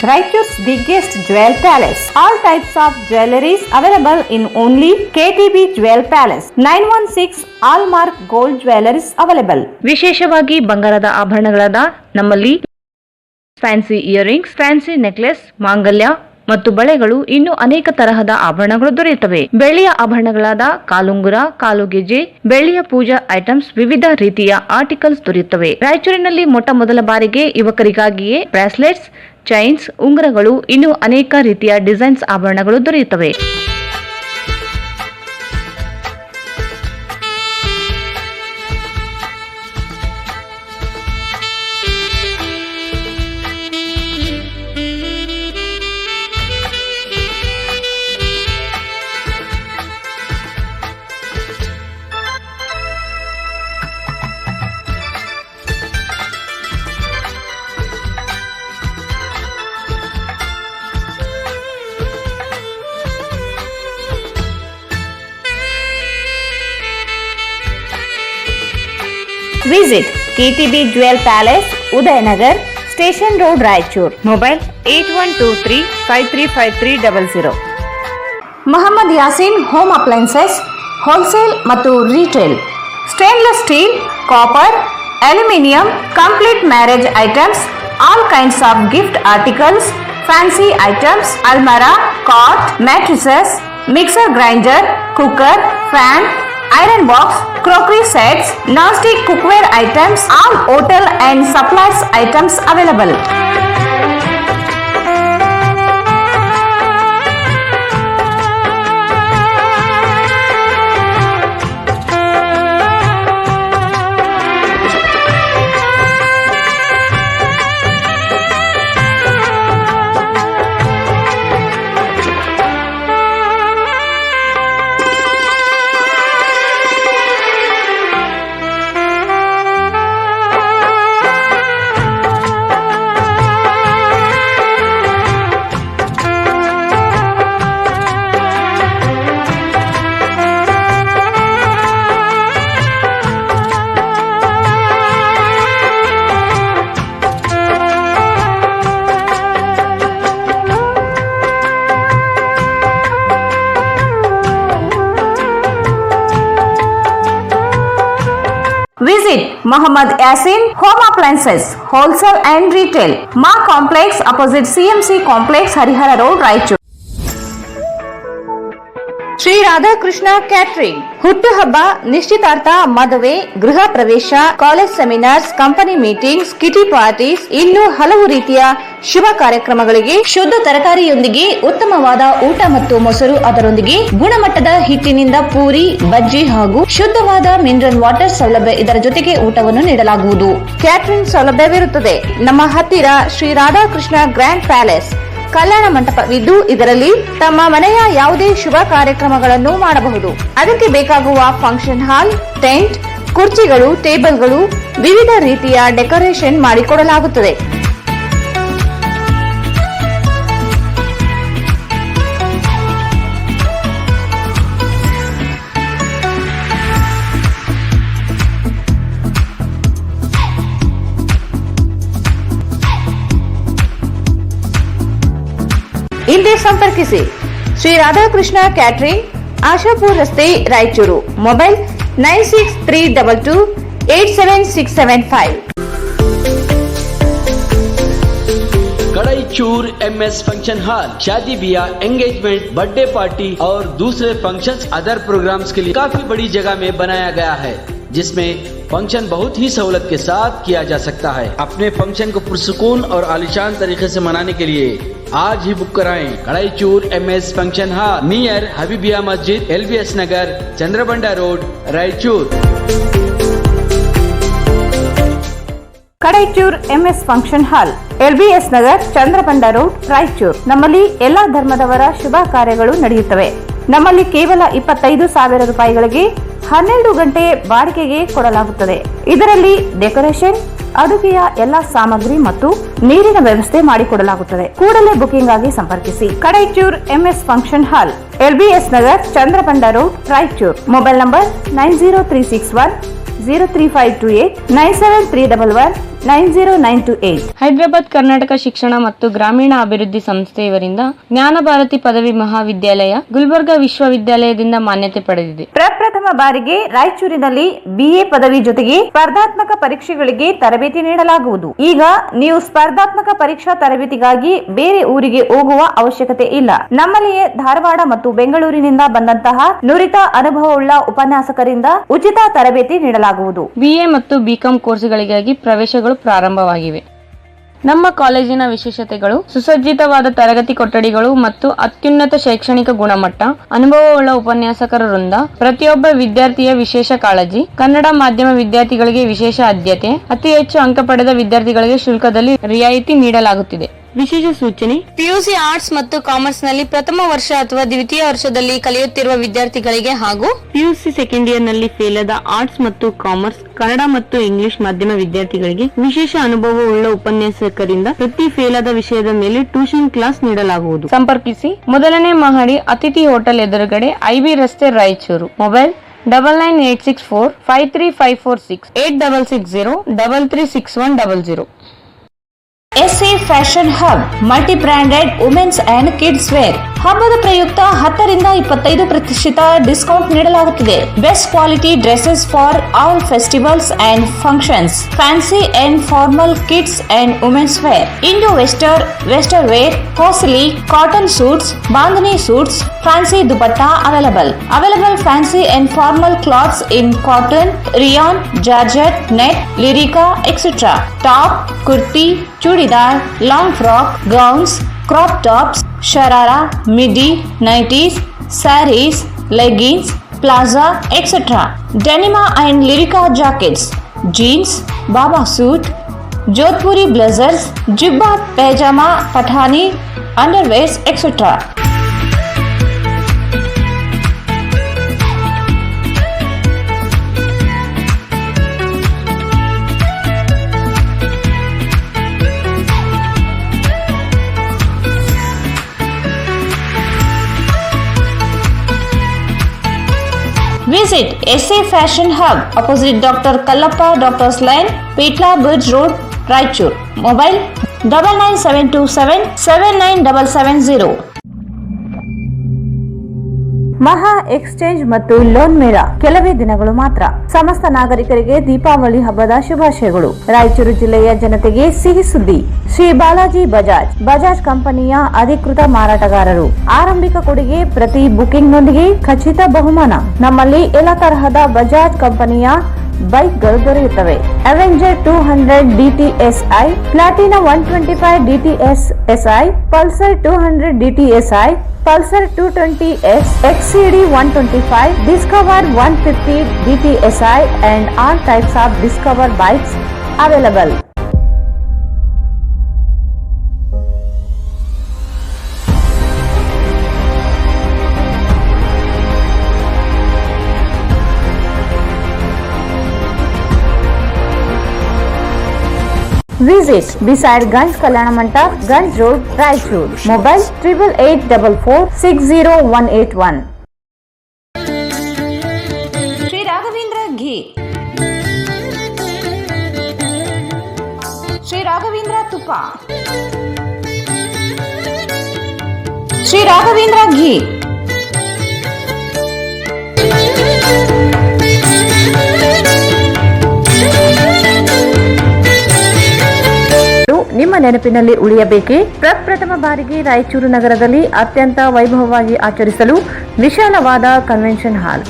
Raichur's biggest jewel palace. All types of jewelries available in only KTB Jewel Palace. 916 Allmark Gold Jewelries available. ವಿಶೇಷವಾಗಿ ಬಂಗಾರದ ಆಭರಣಗಳಾದ ನಮ್ಮಲ್ಲಿ ಫ್ಯಾನ್ಸಿ ಇಯರಿಂಗ್ಸ್, ಫ್ಯಾನ್ಸಿ ನೆಕ್ಲೆಸ್, ಮಾಂಗಲ್ಯ ಮತ್ತು ಬಳೆಗಳು ಇನ್ನೂ ಅನೇಕ ತರಹದ ಆಭರಣಗಳು ದೊರೆಯುತ್ತವೆ. ಬೆಳ್ಳಿಯ ಆಭರಣಗಳಾದ ಕಾಲುಂಗುರ, ಕಾಲುಗೆಜೆ, ಬೆಳ್ಳಿಯ ಪೂಜಾ ಐಟಮ್ಸ್, ವಿವಿಧ ರೀತಿಯ ಆರ್ಟಿಕಲ್ಸ್ ದೊರೆಯುತ್ತವೆ. ರಾಯಚೂರಿನಲ್ಲಿ ಮೊಟ್ಟ ಮೊದಲ ಬಾರಿಗೆ ಯುವಕರಿಗಾಗಿಯೇ ಬ್ರಾಸ್ಲೆಟ್ಸ್, ಚೈನ್ಸ್, ಉಂಗುರಗಳು ಇನ್ನೂ ಅನೇಕ ರೀತಿಯ ಡಿಸೈನ್ಸ್ ಆಭರಣಗಳು ದೊರೆಯುತ್ತವೆ. Visit KTB Jewel Palace, Udayanagar, Station Road, Raichur. Mobile 8123535300. Muhammad Yasin Home Appliances, Wholesale ಮತ್ತು Retail. Stainless steel, copper, aluminium, complete marriage items, all kinds of gift articles, fancy items, almara, cot, mattresses, mixer grinder, cooker, fan, iron box, crockery sets, non-stick cookware items, all hotel and supplies items available. Visit Muhammad Yasin Home Appliances, Wholesale and Retail, Ma Complex opposite CMC Complex, Harihara Road, Raichur. Shri Radhakrishna catering. ಹುಟ್ಟುಹಬ್ಬ, ನಿಶ್ಚಿತಾರ್ಥ, ಮದುವೆ, ಗೃಹ ಪ್ರವೇಶ, college seminars, company meetings, kitty parties, ಇನ್ನೂ ಹಲವು ರೀತಿಯ ಶುಭ ಕಾರ್ಯಕ್ರಮಗಳಿಗೆ ಶುದ್ಧ ತರಕಾರಿಯೊಂದಿಗೆ ಉತ್ತಮವಾದ ಊಟ ಮತ್ತು ಮೊಸರು, ಅದರೊಂದಿಗೆ ಗುಣಮಟ್ಟದ ಹಿಟ್ಟಿನಿಂದ ಪೂರಿ, ಬಜ್ಜಿ ಹಾಗೂ ಶುದ್ಧವಾದ ಮಿನರಲ್ ವಾಟರ್ ಸೌಲಭ್ಯ, ಇದರ ಜೊತೆಗೆ ಊಟವನ್ನು ನೀಡಲಾಗುವುದು. ಕ್ಯಾಟರಿಂಗ್ ಸೌಲಭ್ಯವಿರುತ್ತದೆ. ನಮ್ಮ ಹತ್ತಿರ ಶ್ರೀ ರಾಧಾಕೃಷ್ಣ ಗ್ರ್ಯಾಂಡ್ ಪ್ಯಾಲೇಸ್ ಕಲ್ಯಾಣ ಮಂಟಪವಿದ್ದು, ಇದರಲ್ಲಿ ತಮ್ಮ ಮನೆಯ ಯಾವುದೇ ಶುಭ ಕಾರ್ಯಕ್ರಮಗಳನ್ನು ಮಾಡಬಹುದು. ಅದಕ್ಕೆ ಬೇಕಾಗುವ ಫಂಕ್ಷನ್ ಹಾಲ್, ಟೆಂಟ್, ಕುರ್ಚಿಗಳು, ಟೇಬಲ್ಗಳು, ವಿವಿಧ ರೀತಿಯ ಡೆಕೋರೇಷನ್ ಮಾಡಿಕೊಡಲಾಗುತ್ತದೆ. ಹಿಂದೆ ಸಂಪರ್ಕಿಸಿ ಶ್ರೀ ರಾಧಾಕೃಷ್ಣ ಕ್ಯಾಟರಿಂಗ್, ಆಶಾಪುರ್ ರಸ್ತೆ, Raichur. Mobile 9632287675. Kadaichur MS function hall शादी ब्याह, एंगेजमेंट, बर्थडे पार्टी और दूसरे फंक्शंस, अदर प्रोग्राम्स के लिए काफी बड़ी जगह में बनाया गया है, जिसमें फंक्शन बहुत ही सहूलत के साथ किया जा सकता है। अपने फंक्शन को पुरसुकून और आलिशान तरीके से मनाने के लिए आज ही बुक कराएं। Kadaichur MS function hall, near Habibia Masjid, LBS Nagar, Chandrabanda road, Raichur. Kadaichur MS function hall LBS Nagar, Chandrabanda road, Raichur. ನಮ್ಮಲ್ಲಿ ಎಲ್ಲಾ ಧರ್ಮದವರ ಶುಭ ಕಾರ್ಯಗಳು ನಡೆಯುತ್ತವೆ. ನಮ್ಮಲ್ಲಿ ಕೇವಲ 25,000 ರೂಪಾಯಿಗಳಿಗೆ 12 ಗಂಟೆ ಬಾಡಿಗೆಗೆ ಕೊಡಲಾಗುತ್ತದೆ. ಇದರಲ್ಲಿ ಡೆಕೋರೇಷನ್, ಅಡುಗೆಯ ಎಲ್ಲಾ ಸಾಮಗ್ರಿ ಮತ್ತು ನೀರಿನ ವ್ಯವಸ್ಥೆ ಮಾಡಿಕೊಡಲಾಗುತ್ತದೆ. ಕೂಡಲೇ ಬುಕಿಂಗ್ ಆಗಿ ಸಂಪರ್ಕಿಸಿ. Kadaichur MS function hall, LBS Nagar, Chandrabanda road, Raichur. Mobile number 90361 03528 97311 90928. Hyderabad Karnataka ಶಿಕ್ಷಣ ಮತ್ತು ಗ್ರಾಮೀಣ ಅಭಿವೃದ್ಧಿ ಸಂಸ್ಥೆ ಇವರಿಂದ ಜ್ಞಾನ ಭಾರತಿ ಪದವಿ ಮಹಾವಿದ್ಯಾಲಯ ಗುಲ್ಬರ್ಗಾ ವಿಶ್ವವಿದ್ಯಾಲಯದಿಂದ ಮಾನ್ಯತೆ ಪಡೆದಿದೆ. ಪ್ರಪ್ರಥಮ ಬಾರಿಗೆ ರಾಯಚೂರಿನಲ್ಲಿ BA ಪದವಿ ಜೊತೆಗೆ ಸ್ಪರ್ಧಾತ್ಮಕ ಪರೀಕ್ಷೆಗಳಿಗೆ ತರಬೇತಿ ನೀಡಲಾಗುವುದು. ಈಗ ನೀವು ಸ್ಪರ್ಧಾತ್ಮಕ ಪರೀಕ್ಷಾ ತರಬೇತಿಗಾಗಿ ಬೇರೆ ಊರಿಗೆ ಹೋಗುವ ಅವಶ್ಯಕತೆ ಇಲ್ಲ. ನಮ್ಮಲ್ಲಿಯೇ ಧಾರವಾಡ ಮತ್ತು ಬೆಂಗಳೂರಿನಿಂದ ಬಂದಂತಹ ನುರಿತ ಅನುಭವವುಳ್ಳ ಉಪನ್ಯಾಸಕರಿಂದ ಉಚಿತ ತರಬೇತಿ ನೀಡಲಾಗುವುದು. BA ಮತ್ತು BCom ಕೋರ್ಸ್ಗಳಿಗಾಗಿ ಪ್ರವೇಶಗಳು ಪ್ರಾರಂಭವಾಗಿವೆ. ನಮ್ಮ ಕಾಲೇಜಿನ ವಿಶೇಷತೆಗಳು ಸುಸಜ್ಜಿತವಾದ ತರಗತಿ ಕೊಠಡಿಗಳು ಮತ್ತು ಅತ್ಯುನ್ನತ ಶೈಕ್ಷಣಿಕ ಗುಣಮಟ್ಟ, ಅನುಭವವುಳ್ಳ ಉಪನ್ಯಾಸಕರ ವೃಂದ, ಪ್ರತಿಯೊಬ್ಬ ವಿದ್ಯಾರ್ಥಿಯ ವಿಶೇಷ ಕಾಳಜಿ, ಕನ್ನಡ ಮಾಧ್ಯಮ ವಿದ್ಯಾರ್ಥಿಗಳಿಗೆ ವಿಶೇಷ ಆದ್ಯತೆ, ಅತಿ ಹೆಚ್ಚು ಅಂಕ ಪಡೆದ ವಿದ್ಯಾರ್ಥಿಗಳಿಗೆ ಶುಲ್ಕದಲ್ಲಿ ರಿಯಾಯಿತಿ ನೀಡಲಾಗುತ್ತಿದೆ. ವಿಶೇಷ ಸೂಚನೆ: PUC ಆರ್ಟ್ಸ್ ಮತ್ತು ಕಾಮರ್ಸ್ ನಲ್ಲಿ ಪ್ರಥಮ ವರ್ಷ ಅಥವಾ ದ್ವಿತೀಯ ವರ್ಷದಲ್ಲಿ ಕಲಿಯುತ್ತಿರುವ ವಿದ್ಯಾರ್ಥಿಗಳಿಗೆ ಹಾಗೂ PUC ಸೆಕೆಂಡ್ ಇಯರ್ ನಲ್ಲಿ ಫೇಲ್ ಆದ ಆರ್ಟ್ಸ್ ಮತ್ತು ಕಾಮರ್ಸ್, ಕನ್ನಡ ಮತ್ತು ಇಂಗ್ಲಿಷ್ ಮಾಧ್ಯಮ ವಿದ್ಯಾರ್ಥಿಗಳಿಗೆ ವಿಶೇಷ ಅನುಭವವುಳ್ಳ ಉಪನ್ಯಾಸಕರಿಂದ ಪ್ರತಿ ಫೇಲ್ ಆದ ವಿಷಯದ ಮೇಲೆ ಟ್ಯೂಷನ್ ಕ್ಲಾಸ್ ನೀಡಲಾಗುವುದು. ಸಂಪರ್ಕಿಸಿ. ಮೊದಲನೇ ಮಹಡಿ ಅತಿಥಿ ಹೋಟೆಲ್ ಎದುರುಗಡೆ, IB ರಸ್ತೆ, Raichur. Mobile 9986453546 8660 336100. SA fashion hub, multi branded women's and kids wear. ಹಬ್ಬದ ಪ್ರಯುಕ್ತ 10 ರಿಂದ 25% ಡಿಸ್ಕೌಂಟ್ ನೀಡಲಾಗುತ್ತಿದೆ. Best quality dresses for all festivals and functions. Fancy and formal kids and women's wear. Indo western wear, costly cotton suits, bandhani suits, fancy dupatta available fancy and formal clothes in cotton, rayon, georgette, net, Lycra, etcetera. Top, kurti, churidar, long frock, gowns, crop tops, sharara, midi, nighties, sarees, leggings, plaza, etc. Denim and Lyrica jackets, jeans, Baba suit, Jodhpuri blazers, jibba, pajama, pathani, underwears, etc. Visit SA Fashion Hub, opposite Dr. Kallappa Doctor's Lane, Petla Bridge Road, Raichur. Mobile 99727 79770. ಮಹಾ ಎಕ್ಸ್ಚೇಂಜ್ ಮತ್ತು ಲೋನ್ ಮೇಳ ಕೆಲವೇ ದಿನಗಳು ಮಾತ್ರ. ಸಮಸ್ತ ನಾಗರಿಕರಿಗೆ ದೀಪಾವಳಿ ಹಬ್ಬದ ಶುಭಾಶಯಗಳು. ರಾಯಚೂರು ಜಿಲ್ಲೆಯ ಜನತೆಗೆ ಸಿಹಿ ಸುದ್ದಿ. ಶ್ರೀ ಬಾಲಾಜಿ ಬಜಾಜ್ ಕಂಪನಿಯ ಅಧಿಕೃತ ಮಾರಾಟಗಾರರು. ಆರಂಭಿಕ ಕೊಡುಗೆ ಪ್ರತಿ ಬುಕಿಂಗ್ ನೊಂದಿಗೆ ಖಚಿತ ಬಹುಮಾನ. ನಮ್ಮಲ್ಲಿ ಎಲ್ಲ ತರಹದ ಬಜಾಜ್ ಕಂಪನಿಯ ಬೈಕ್ಗಳು ದೊರೆಯುತ್ತವೆ. Avenger 200 DTSI, Platina 125 DTSI, Pulsar 200 DTSI, Pulsar 220S, XCD 125, Discover 150 DTSI and all types of Discover bikes available. Visit beside Ganj Kalyana Mandap, Ganj Road, Raichur. Mobile 8844460181. Sri Raghavendra Ghee, Sri Raghavendra Tuppa, Sri Raghavendra Ghee. ನಿಮ್ಮ ನೆನಪಿನಲ್ಲಿ ಉಳಿಯಬೇಕೇ? ಪ್ರಪ್ರಥಮ ಬಾರಿಗೆ ರಾಯಚೂರು ನಗರದಲ್ಲಿ ಅತ್ಯಂತ ವೈಭವವಾಗಿ ಆಚರಿಸಲು ವಿಶಾಲವಾದ ಕನ್ವೆನ್ಷನ್ ಹಾಲ್,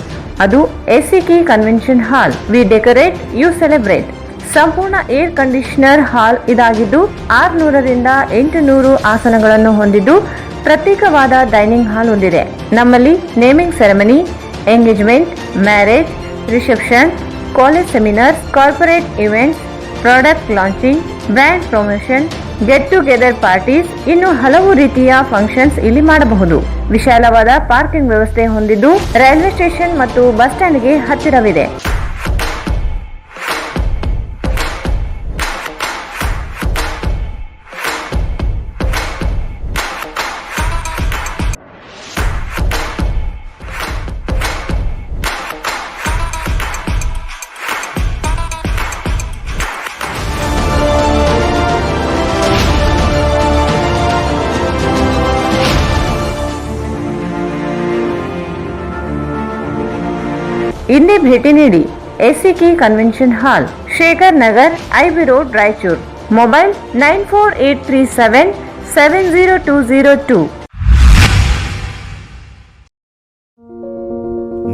ಅದು SCK convention hall. We decorate, you celebrate. ಸಂಪೂರ್ಣ ಏರ್ ಕಂಡೀಷನರ್ ಹಾಲ್ ಇದಾಗಿದ್ದು 600 ರಿಂದ 800 ಆಸನಗಳನ್ನು ಹೊಂದಿದ್ದು ಪ್ರತ್ಯೇಕವಾದ ಡೈನಿಂಗ್ ಹಾಲ್ ಹೊಂದಿದೆ. ನಮ್ಮಲ್ಲಿ naming ceremony, engagement, marriage, reception, college seminars, corporate events, product launching, brand promotion, get together parties, ಇನ್ನು ಹಲವು ರೀತಿಯ ಫಂಕ್ಷನ್ಸ್ ಇಲ್ಲಿ ಮಾಡಬಹುದು. ವಿಶಾಲವಾದ ಪಾರ್ಕಿಂಗ್ ವ್ಯವಸ್ಥೆ ಹೊಂದಿದ್ದು ರೈಲ್ವೆ ಸ್ಟೇಷನ್ ಮತ್ತು ಬಸ್ ಸ್ಟ್ಯಾಂಡ್ಗೆ ಹತ್ತಿರವಿದೆ. ಇಲ್ಲಿ ಭೇಟಿ ನೀಡಿ. ACK convention hall, Shekhar Nagar, IB road, Raichur. Mobile 9483770202.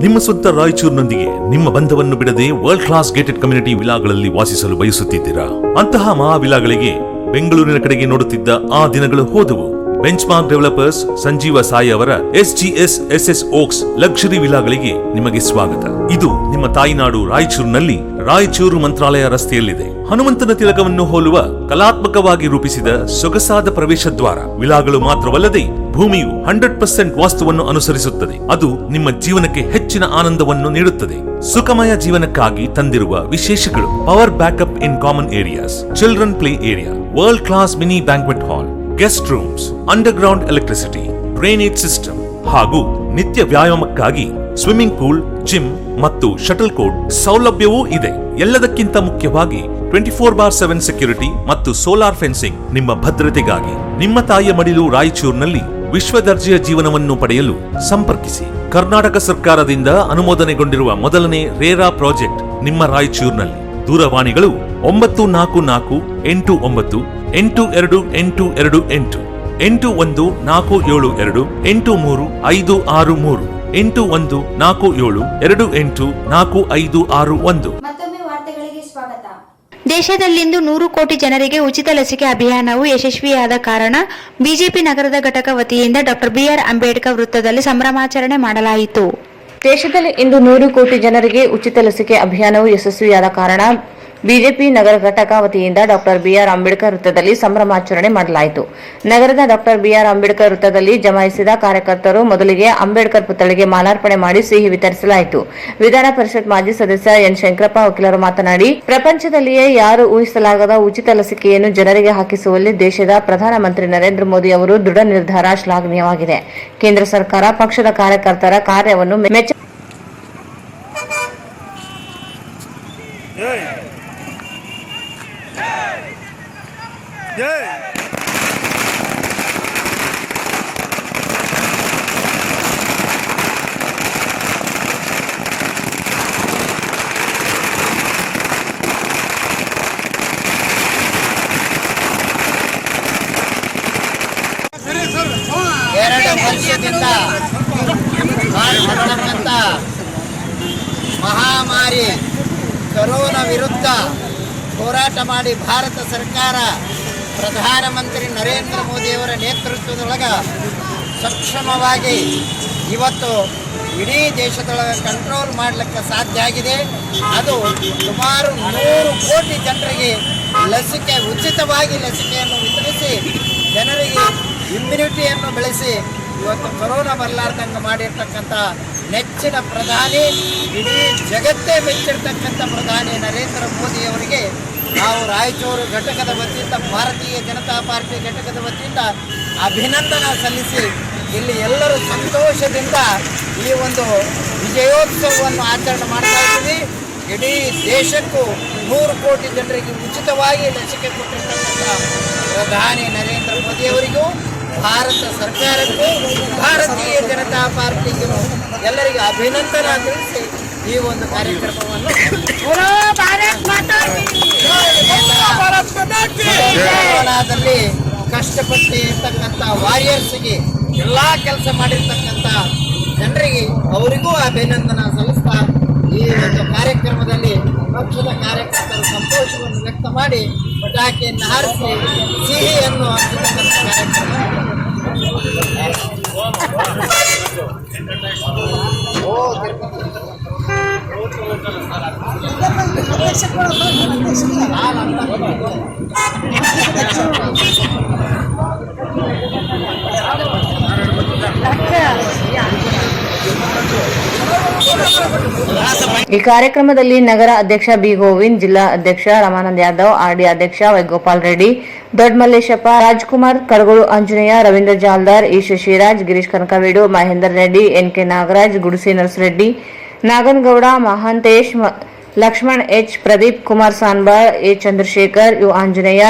ನಿಮ್ಮ ಸ್ವಂತ ರಾಯಚೂರಿನೊಂದಿಗೆ ನಿಮ್ಮ ಬಂಧವನ್ನು ಬಿಡದೆ ವರ್ಲ್ಡ್ ಕ್ಲಾಸ್ ಗೇಟೆಡ್ ಕಮ್ಯುನಿಟಿ ವಿಲಾಗಳಲ್ಲಿ ವಾಸಿಸಲು ಬಯಸುತ್ತಿದ್ದೀರಾ? ಅಂತಹ ಮಹಾವಿಲಾಗಳಿಗೆ ಬೆಂಗಳೂರಿನ ಕಡೆಗೆ ನೋಡುತ್ತಿದ್ದ ಆ ದಿನಗಳು ಹೋದವು. Benchmark developers Sanjeeva Sai ಅವರ SGS SS ಓಕ್ಸ್ ಲಕ್ಸುರಿ ವಿಲಾಗಳಿಗೆ ನಿಮಗೆ ಸ್ವಾಗತ. ಇದು ನಿಮ್ಮ ತಾಯಿನಾಡು ರಾಯಚೂರಿನಲ್ಲಿ ರಾಯಚೂರು ಮಂತ್ರಾಲಯ ರಸ್ತೆಯಲ್ಲಿದೆ. ಹನುಮಂತನ ತಿಲಕವನ್ನು ಹೋಲುವ ಕಲಾತ್ಮಕವಾಗಿ ರೂಪಿಸಿದ ಸೊಗಸಾದ ಪ್ರವೇಶ ದ್ವಾರ. ವಿಲಾಗಳು ಮಾತ್ರವಲ್ಲದೆ ಭೂಮಿಯು 100% ವಾಸ್ತುವನ್ನು ಅನುಸರಿಸುತ್ತದೆ. ಅದು ನಿಮ್ಮ ಜೀವನಕ್ಕೆ ಹೆಚ್ಚಿನ ಆನಂದವನ್ನು ನೀಡುತ್ತದೆ. ಸುಖಮಯ ಜೀವನಕ್ಕಾಗಿ ತಂದಿರುವ ವಿಶೇಷಗಳು: power backup in common areas, children play area, world class mini banquet hall, guest rooms, underground electricity, drainage system ಹಾಗೂ ನಿತ್ಯ ವ್ಯಾಯಾಮಕ್ಕಾಗಿ ಸ್ವಿಮ್ಮಿಂಗ್ ಪೂಲ್, ಜಿಮ್ ಮತ್ತು ಶಟಲ್ ಕೋರ್ಟ್ ಸೌಲಭ್ಯವೂ ಇದೆ. ಎಲ್ಲದಕ್ಕಿಂತ ಮುಖ್ಯವಾಗಿ 24/7 ಸೆಕ್ಯೂರಿಟಿ ಮತ್ತು ಸೋಲಾರ್ ಫೆನ್ಸಿಂಗ್ ನಿಮ್ಮ ಭದ್ರತೆಗಾಗಿ. ನಿಮ್ಮ ತಾಯಿಯ ಮಡಿಲು ರಾಯಚೂರಿನಲ್ಲಿ ವಿಶ್ವ ದರ್ಜೆಯ ಜೀವನವನ್ನು ಪಡೆಯಲು ಸಂಪರ್ಕಿಸಿ. ಕರ್ನಾಟಕ ಸರ್ಕಾರದಿಂದ ಅನುಮೋದನೆಗೊಂಡಿರುವ ಮೊದಲನೇ ರೇರಾ ಪ್ರಾಜೆಕ್ಟ್ ನಿಮ್ಮ ರಾಯಚೂರಿನಲ್ಲಿ. ದೂರವಾಣಿಗಳು 9448982828 8147283563 8147284561. ಮತ್ತೊಮ್ಮೆ ವಾರ್ತೆಗಳಿಗೆ ಸ್ವಾಗತ. ದೇಶದಲ್ಲಿಂದು 100 ಕೋಟಿ ಜನರಿಗೆ ಉಚಿತ ಲಸಿಕೆ ಅಭಿಯಾನವು ಯಶಸ್ವಿಯಾದ ಕಾರಣ ಬಿಜೆಪಿ ನಗರದ ಘಟಕ ವತಿಯಿಂದ ಡಾಕ್ಟರ್ ಬಿಆರ್ ಅಂಬೇಡ್ಕರ್ ವೃತ್ತದಲ್ಲಿ ಸಂಭ್ರಮಾಚರಣೆ ಮಾಡಲಾಯಿತು. ದೇಶದಲ್ಲಿ ಇಂದು 100 ಕೋಟಿ ಜನರಿಗೆ ಉಚಿತ ಲಸಿಕೆ ಅಭಿಯಾನವು ಯಶಸ್ವಿಯಾದ ಕಾರಣ ಬಿಜೆಪಿ ನಗರ ಘಟಕ ವತಿಯಿಂದ ಡಾಕ್ಟರ್ ಬಿಆರ್ ಅಂಬೇಡ್ಕರ್ ವೃತ್ತದಲ್ಲಿ ಸಂಭ್ರಮಾಚರಣೆ ಮಾಡಲಾಯಿತು. ನಗರದ ಡಾಕ್ಟರ್ ಬಿಆರ್ ಅಂಬೇಡ್ಕರ್ ವೃತ್ತದಲ್ಲಿ ಜಮಾಯಿಸಿದ ಕಾರ್ಯಕರ್ತರು ಮೊದಲಿಗೆ ಅಂಬೇಡ್ಕರ್ ಪುತ್ಥಳಿಗೆ ಮಾಲಾರ್ಪಣೆ ಮಾಡಿ ಸಿಹಿ ವಿತರಿಸಲಾಯಿತು. ವಿಧಾನ ಪರಿಷತ್ ಮಾಜಿ ಸದಸ್ಯ ಎನ್ ಶಂಕರಪ್ಪ ವಕೀಲರು ಮಾತನಾಡಿ, ಪ್ರಪಂಚದಲ್ಲಿಯೇ ಯಾರು ಊಹಿಸಲಾಗದ ಉಚಿತ ಲಸಿಕೆಯನ್ನು ಜನರಿಗೆ ಹಾಕಿಸುವಲ್ಲಿ ದೇಶದ ಪ್ರಧಾನಮಂತ್ರಿ ನರೇಂದ್ರ ಮೋದಿ ಅವರು ದೃಢ ನಿರ್ಧಾರ ಶ್ಲಾಘನೀಯವಾಗಿದೆ. ಕೇಂದ್ರ ಸರ್ಕಾರ ಪಕ್ಷದ ಕಾರ್ಯಕರ್ತರ ಕಾರ್ಯವನ್ನು ಮೆಚ್ಚ ವರ್ಷದಿಂದ ಹರಡತಕ್ಕಂಥ ಮಹಾಮಾರಿ ಕೊರೋನಾ ವಿರುದ್ಧ ಹೋರಾಟ ಮಾಡಿ ಭಾರತ ಸರ್ಕಾರ ಪ್ರಧಾನಮಂತ್ರಿ ನರೇಂದ್ರ ಮೋದಿಯವರ ನೇತೃತ್ವದೊಳಗೆ ಸಕ್ಷಮವಾಗಿ ಇವತ್ತು ಇಡೀ ದೇಶದೊಳಗೆ ಕಂಟ್ರೋಲ್ ಮಾಡಲಿಕ್ಕೆ ಸಾಧ್ಯ ಆಗಿದೆ. ಅದು ಸುಮಾರು 100 ಕೋಟಿ ಜನರಿಗೆ ಲಸಿಕೆ ಉಚಿತವಾಗಿ ಲಸಿಕೆಯನ್ನು ವಿತರಿಸಿ ಜನರಿಗೆ ಇಮ್ಯುನಿಟಿಯನ್ನು ಬೆಳೆಸಿ ಇವತ್ತು ಕೊರೋನಾ ಬರಲಾರ್ದಂಗೆ ಮಾಡಿರ್ತಕ್ಕಂಥ ನೆಚ್ಚಿನ ಪ್ರಧಾನಿ, ಇಡೀ ಜಗತ್ತೇ ಮೆಚ್ಚಿರ್ತಕ್ಕಂಥ ಪ್ರಧಾನಿ ನರೇಂದ್ರ ಮೋದಿಯವರಿಗೆ ನಾವು ರಾಯಚೂರು ಘಟಕದ ವತಿಯಿಂದ, ಭಾರತೀಯ ಜನತಾ ಪಾರ್ಟಿ ಘಟಕದ ವತಿಯಿಂದ ಅಭಿನಂದನೆ ಸಲ್ಲಿಸಿ ಇಲ್ಲಿ ಎಲ್ಲರೂ ಸಂತೋಷದಿಂದ ಈ ಒಂದು ವಿಜಯೋತ್ಸವವನ್ನು ಆಚರಣೆ ಮಾಡ್ತಾ ಇದ್ದೀವಿ. ಇಡೀ ದೇಶಕ್ಕೂ 100 ಕೋಟಿ ಜನರಿಗೆ ಉಚಿತವಾಗಿ ಲಸಿಕೆ ಕೊಟ್ಟಿರ್ತಕ್ಕಂಥ ಪ್ರಧಾನಿ ನರೇಂದ್ರ ಮೋದಿಯವರಿಗೂ, ಭಾರತ ಸರ್ಕಾರಕ್ಕೂ, ಭಾರತೀಯ ಜನತಾ ಪಾರ್ಟಿಗೂ ಎಲ್ಲರಿಗೂ ಅಭಿನಂದನೆ ತಿಳಿಸಿ ಈ ಒಂದು ಕಾರ್ಯಕ್ರಮವನ್ನು ಕೊರೋನಾದಲ್ಲಿ ಕಷ್ಟಪಟ್ಟು ಇರ್ತಕ್ಕಂಥ ವಾರಿಯರ್ಸ್ಗೆ, ಎಲ್ಲ ಕೆಲಸ ಮಾಡಿರ್ತಕ್ಕಂಥ ಜನರಿಗೆ ಅವರಿಗೂ ಅಭಿನಂದನೆ ಸಲ್ಲಿಸ್ತಾ ಈ ಒಂದು ಕಾರ್ಯಕ್ರಮದಲ್ಲಿ ಪಕ್ಷದ ಕಾರ್ಯಕರ್ತರು ಸಂತೋಷವನ್ನು ವ್ಯಕ್ತ ಮಾಡಿ ಪಟಾಕಿಯನ್ನು ಹಾರಿಸಿ ಸಿಹಿಯನ್ನು ಹಂಚತಕ್ಕಂಥ ಕಾರ್ಯಕ್ರಮ. ಈ ಕಾರ್ಯಕ್ರಮದಲ್ಲಿ ನಗರ ಅಧ್ಯಕ್ಷ ಬಿ ಗೋವಿಂದ್, ಜಿಲ್ಲಾ ಅಧ್ಯಕ್ಷ ರಾಮಾನಂದ್ ಯಾದವ್, ಆರ್ಡಿ ಅಧ್ಯಕ್ಷ ವೈಗೋಪಾಲ್ ರೆಡ್ಡಿ, ದೊಡ್ಡ ಮಲ್ಲೇಶಪ್ಪ, ರಾಜ್ಕುಮಾರ್, ಕಡಗೋಳು ಆಂಜನೇಯ, ರವೀಂದ್ರ ಜಾಲ್ದಾರ್, ಈ Shashiraj, Girish Kanakavedu, Mahender Reddy, NK Nagaraj, Gudusi Narasareddy, Naganagouda, Mahantesh, Lakshman H, Pradeep Kumar Sanbal, A Chandrashekar, U Anjaneya,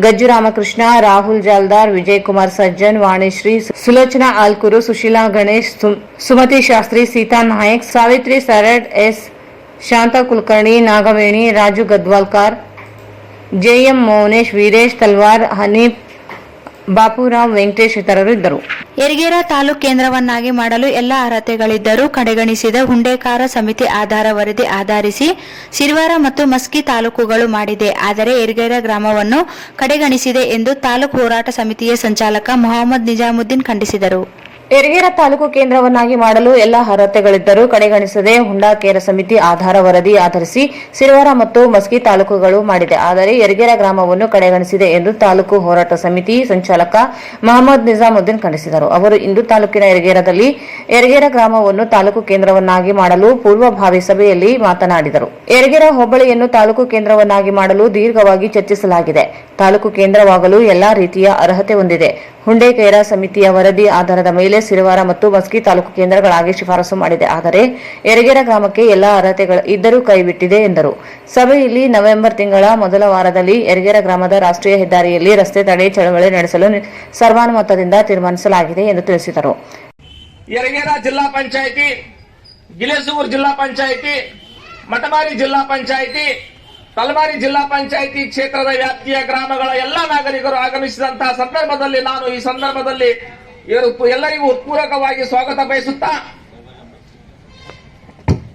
Gajju Ramakrishna, Rahul Jaldar, Vijay Kumar Sajjan, Vanishree, Sulochana Alkur, Sushila Ganesh, Sumathi Shastri, Sita Nayak, Savitri Sarad, S Shanta Kulkarni, Nagaveni, Raju Gadwalkar, JM Mounesh, Veeresh Talwar, Hanif, Bapurao, Venkatesh ಇತರರು ಇದ್ದರು. ಯರಗೇರ ತಾಲೂಕು ಕೇಂದ್ರವನ್ನಾಗಿ ಮಾಡಲು ಎಲ್ಲ ಅರ್ಹತೆಗಳಿದ್ದರೂ ಕಡೆಗಣಿಸಿದ ಹುಂಡೇಕಾರ ಸಮಿತಿ ಆಧಾರ ವರದಿ ಆಧರಿಸಿ ಸಿರ್ವಾರ ಮತ್ತು ಮಸ್ಕಿ ತಾಲೂಕುಗಳು ಮಾಡಿದೆ. ಆದರೆ ಯರಗೇರ ಗ್ರಾಮವನ್ನು ಕಡೆಗಣಿಸಿದೆ ಎಂದು ತಾಲೂಕು ಹೋರಾಟ ಸಮಿತಿಯ ಸಂಚಾಲಕ ಮೊಹಮ್ಮದ್ ನಿಜಾಮುದ್ದೀನ್ ಖಂಡಿಸಿದರು. ಯರಗೇರ ತಾಲೂಕು ಕೇಂದ್ರವನ್ನಾಗಿ ಮಾಡಲು ಎಲ್ಲ ಅರ್ಹತೆಗಳಿದ್ದರೂ ಕಡೆಗಣಿಸದೆ ಹುಂಡಾಕೇರ ಸಮಿತಿ ಆಧಾರ ವರದಿ ಆಧರಿಸಿ ಸಿರ್ವಾರ ಮತ್ತು ಮಸ್ಕಿ ತಾಲೂಕುಗಳು ಮಾಡಿದೆ. ಆದರೆ ಯರಗೇರ ಗ್ರಾಮವನ್ನು ಕಡೆಗಣಿಸಿದೆ ಎಂದು ತಾಲೂಕು ಹೋರಾಟ ಸಮಿತಿ ಸಂಚಾಲಕ ಮೊಹಮ್ಮದ್ ನಿಜಾಮುದ್ದೀನ್ ಖಂಡಿಸಿದರು. ಅವರು ಇಂದು ತಾಲೂಕಿನ ಯರಗೇರದಲ್ಲಿ ಯರಗೇರ ಗ್ರಾಮವನ್ನು ತಾಲೂಕು ಕೇಂದ್ರವನ್ನಾಗಿ ಮಾಡಲು ಪೂರ್ವಭಾವಿ ಸಭೆಯಲ್ಲಿ ಮಾತನಾಡಿದರು. ಯರಗೇರ ಹೋಬಳಿಯನ್ನು ತಾಲೂಕು ಕೇಂದ್ರವನ್ನಾಗಿ ಮಾಡಲು ದೀರ್ಘವಾಗಿ ಚರ್ಚಿಸಲಾಗಿದೆ. ತಾಲೂಕು ಕೇಂದ್ರವಾಗಲು ಎಲ್ಲಾ ರೀತಿಯ ಅರ್ಹತೆ ಹೊಂದಿದೆ. ಹುಂಡೇಕೇರ ಸಮಿತಿಯ ವರದಿ ಆಧಾರದ ಮೇಲೆ ಸಿರವಾರ ಮತ್ತು ಮಸ್ಕಿ ತಾಲೂಕು ಕೇಂದ್ರಗಳಾಗಿ ಶಿಫಾರಸು ಮಾಡಿದೆ. ಆದರೆ ಯರಗೇರ ಗ್ರಾಮಕ್ಕೆ ಎಲ್ಲಾ ಅರ್ಹತೆಗಳು ಇದ್ದರೂ ಕೈಬಿಟ್ಟಿದೆ ಎಂದರು. ಸಭೆಯಲ್ಲಿ ನವೆಂಬರ್ ತಿಂಗಳ ಮೊದಲ ವಾರದಲ್ಲಿ ಯರಗೇರ ಗ್ರಾಮದ ರಾಷ್ಟ್ರೀಯ ಹೆದ್ದಾರಿಯಲ್ಲಿ ರಸ್ತೆ ತಡೆ ಚಳವಳಿ ನಡೆಸಲು ಸರ್ವಾನುಮತದಿಂದ ತೀರ್ಮಾನಿಸಲಾಗಿದೆ ಎಂದು ತಿಳಿಸಿದರು. ಯರಗೇರ ಜಿಲ್ಲಾ ಪಂಚಾಯಿತಿ, ಗಿಲೇಸೂರು ಜಿಲ್ಲಾ ಪಂಚಾಯಿತಿ, ಮಟಮಾರಿ ಜಿಲ್ಲಾ ಪಂಚಾಯಿತಿ, ತಲಮಾರಿ ಜಿಲ್ಲಾ ಪಂಚಾಯಿತಿ ಕ್ಷೇತ್ರದ ವ್ಯಾಪ್ತಿಯ ಗ್ರಾಮಗಳ ಎಲ್ಲ ನಾಗರಿಕರು ಆಗಮಿಸಿದಂತಹ ಸಂದರ್ಭದಲ್ಲಿ ನಾನು ಈ ಸಂದರ್ಭದಲ್ಲಿ ಎಲ್ಲರಿಗೂ ಉತ್ಪೂರ್ವಕವಾಗಿ ಸ್ವಾಗತ ಬಯಸುತ್ತಾ,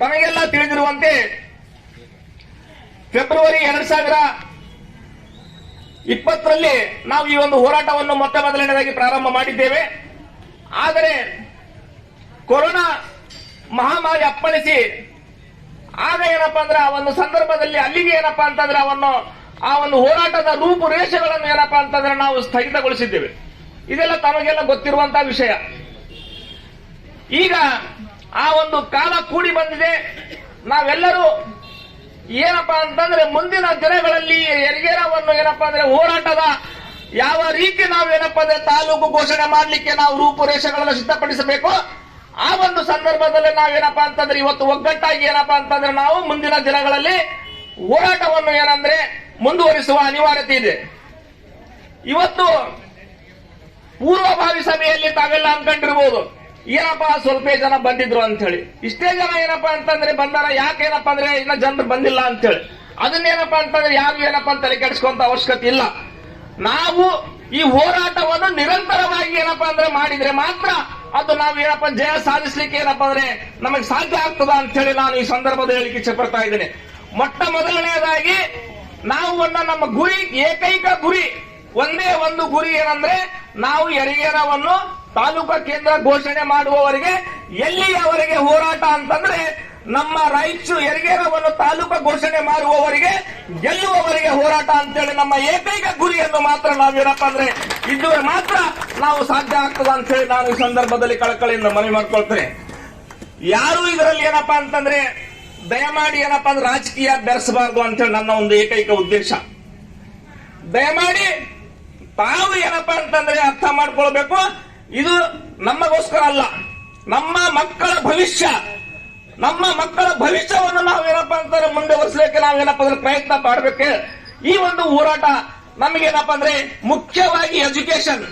ತಮಗೆಲ್ಲ ತಿಳಿದಿರುವಂತೆ ಫೆಬ್ರವರಿ 2020ರಲ್ಲಿ ನಾವು ಈ ಒಂದು ಹೋರಾಟವನ್ನು ಮೊಟ್ಟ ಮೊದಲನೇದಾಗಿ ಪ್ರಾರಂಭ ಮಾಡಿದ್ದೇವೆ. ಆದರೆ ಕೊರೋನಾ ಮಹಾಮಾರಿ ಅಪ್ಪಳಿಸಿ ಆಗ ಏನಪ್ಪಾ ಅಂದ್ರೆ ಆ ಒಂದು ಸಂದರ್ಭದಲ್ಲಿ ಅಲ್ಲಿಗೆ ಏನಪ್ಪಾ ಅಂತಂದ್ರೆ ಆ ಒಂದು ಹೋರಾಟದ ರೂಪುರೇಷೆಗಳನ್ನು ಏನಪ್ಪಾ ಅಂತಂದ್ರೆ ನಾವು ಸ್ಥಗಿತಗೊಳಿಸಿದ್ದೇವೆ. ಇದೆಲ್ಲ ತಮಗೆಲ್ಲ ಗೊತ್ತಿರುವಂತಹ ವಿಷಯ. ಈಗ ಆ ಒಂದು ಕಾಲ ಕೂಡಿ ಬಂದಿದೆ. ನಾವೆಲ್ಲರೂ ಏನಪ್ಪಾ ಅಂತಂದ್ರೆ ಮುಂದಿನ ದಿನಗಳಲ್ಲಿ ಯರಗೇರವನ್ನು ಏನಪ್ಪಾ ಅಂದ್ರೆ ಹೋರಾಟದ ಯಾವ ರೀತಿ ನಾವು ಏನಪ್ಪಾ ಅಂದ್ರೆ ತಾಲೂಕು ಘೋಷಣೆ ಮಾಡಲಿಕ್ಕೆ ನಾವು ರೂಪುರೇಷೆಗಳನ್ನು ಸಿದ್ಧಪಡಿಸಬೇಕು. ಆ ಒಂದು ಸಂದರ್ಭದಲ್ಲಿ ನಾವೇನಪ್ಪಾ ಅಂತಂದ್ರೆ ಇವತ್ತು ಒಗ್ಗಟ್ಟಾಗಿ ಏನಪ್ಪಾ ಅಂತಂದ್ರೆ ನಾವು ಮುಂದಿನ ದಿನಗಳಲ್ಲಿ ಹೋರಾಟವನ್ನು ಏನಂದ್ರೆ ಮುಂದುವರಿಸುವ ಅನಿವಾರ್ಯತೆ ಇದೆ. ಇವತ್ತು ಪೂರ್ವಭಾವಿ ಸಭೆಯಲ್ಲಿ ತಾವೆಲ್ಲ ಅನ್ಕೊಂಡಿರ್ಬೋದು, ಏನಪ್ಪಾ ಸ್ವಲ್ಪ ಜನ ಬಂದಿದ್ರು ಅಂತ ಹೇಳಿ. ಇಷ್ಟೇ ಜನ ಏನಪ್ಪಾ ಅಂತಂದ್ರೆ ಬಂದಾರ, ಯಾಕೇನಪ್ಪಾ ಅಂದ್ರೆ ಇನ್ನ ಜನರು ಬಂದಿಲ್ಲ ಅಂತ ಹೇಳಿ. ಅದನ್ನೇನಪ್ಪಾ ಅಂತಂದ್ರೆ ಯಾರು ಏನಪ್ಪಾ ಅಂತ ತಲೆ ಕೆಡಿಸ್ಕೊಂತ ಅವಶ್ಯಕತೆ ಇಲ್ಲ. ನಾವು ಈ ಹೋರಾಟವನ್ನು ನಿರಂತರವಾಗಿ ಏನಪ್ಪಾ ಅಂದ್ರೆ ಮಾಡಿದ್ರೆ ಮಾತ್ರ ಅದು ನಾವು ಏನಪ್ಪ ಜಯ ಸಾಧಿಸಲಿಕ್ಕೆ ಏನಪ್ಪಾ ಅಂದ್ರೆ ನಮಗೆ ಸಾಧ್ಯ ಆಗ್ತದ ಅಂತ ಹೇಳಿ ನಾನು ಈ ಸಂದರ್ಭದಲ್ಲಿ ಹೇಳಿಕೆ ಇಚ್ಛೆ ಪಡ್ತಾ ಇದ್ದೇನೆ. ಮೊಟ್ಟ ಮೊದಲನೆಯದಾಗಿ ನಾವು ನಮ್ಮ ಗುರಿ, ಏಕೈಕ ಗುರಿ, ಒಂದೇ ಒಂದು ಗುರಿ ಏನಂದ್ರೆ ನಾವು ಯರಗೇರವನ್ನು ತಾಲೂಕಾ ಕೇಂದ್ರ ಘೋಷಣೆ ಮಾಡುವವರೆಗೆ ಎಲ್ಲಿಯವರೆಗೆ ಹೋರಾಟ ಅಂತಂದ್ರೆ ನಮ್ಮ ರಾಯಚೂರು ಯರಗೇರವನ್ನು ತಾಲೂಕಾ ಘೋಷಣೆ ಮಾಡುವವರೆಗೆ ಗೆಲ್ಲುವವರೆಗೆ ಹೋರಾಟ ಅಂತೇಳಿ ನಮ್ಮ ಏಕೈಕ ಗುರಿಯನ್ನು ಮಾತ್ರ ನಾವೇನಪ್ಪ ಅಂದ್ರೆ ಇದ್ದರೆ ಮಾತ್ರ ನಾವು ಸಾಧ್ಯ ಆಗ್ತದ ಅಂತ ಹೇಳಿ ನಾನು ಈ ಸಂದರ್ಭದಲ್ಲಿ ಕಳಕಳಿಯಿಂದ ಮನವಿ ಮಾಡ್ಕೊಳ್ತೇನೆ. ಯಾರು ಇದರಲ್ಲಿ ಏನಪ್ಪಾ ಅಂತಂದ್ರೆ ದಯಮಾಡಿ ಏನಪ್ಪಾ ಅಂದ್ರೆ ರಾಜಕೀಯ ಬೆರೆಸಬಾರದು ಅಂತ ಹೇಳಿ ನನ್ನ ಒಂದು ಏಕೈಕ ಉದ್ದೇಶ. ದಯಮಾಡಿ ತಾವು ಏನಪ್ಪಾ ಅಂತಂದ್ರೆ ಅರ್ಥ ಮಾಡ್ಕೊಳ್ಬೇಕು, ಇದು ನಮಗೋಸ್ಕರ ಅಲ್ಲ, ನಮ್ಮ ಮಕ್ಕಳ ಭವಿಷ್ಯ, ನಮ್ಮ ಮಕ್ಕಳ ಭವಿಷ್ಯವನ್ನು ನಾವೇನಪ್ಪಾ ಅಂತಂದ್ರೆ ಮುಂದುವರಿಸಲಿಕ್ಕೆ ನಾವೇನಪ್ಪ ಅಂದ್ರೆ ಪ್ರಯತ್ನ ಮಾಡಬೇಕು. ಈ ಒಂದು ಹೋರಾಟ ನಮಗೇನಪ್ಪಾ ಅಂದ್ರೆ ಮುಖ್ಯವಾಗಿ ಎಜುಕೇಶನ್,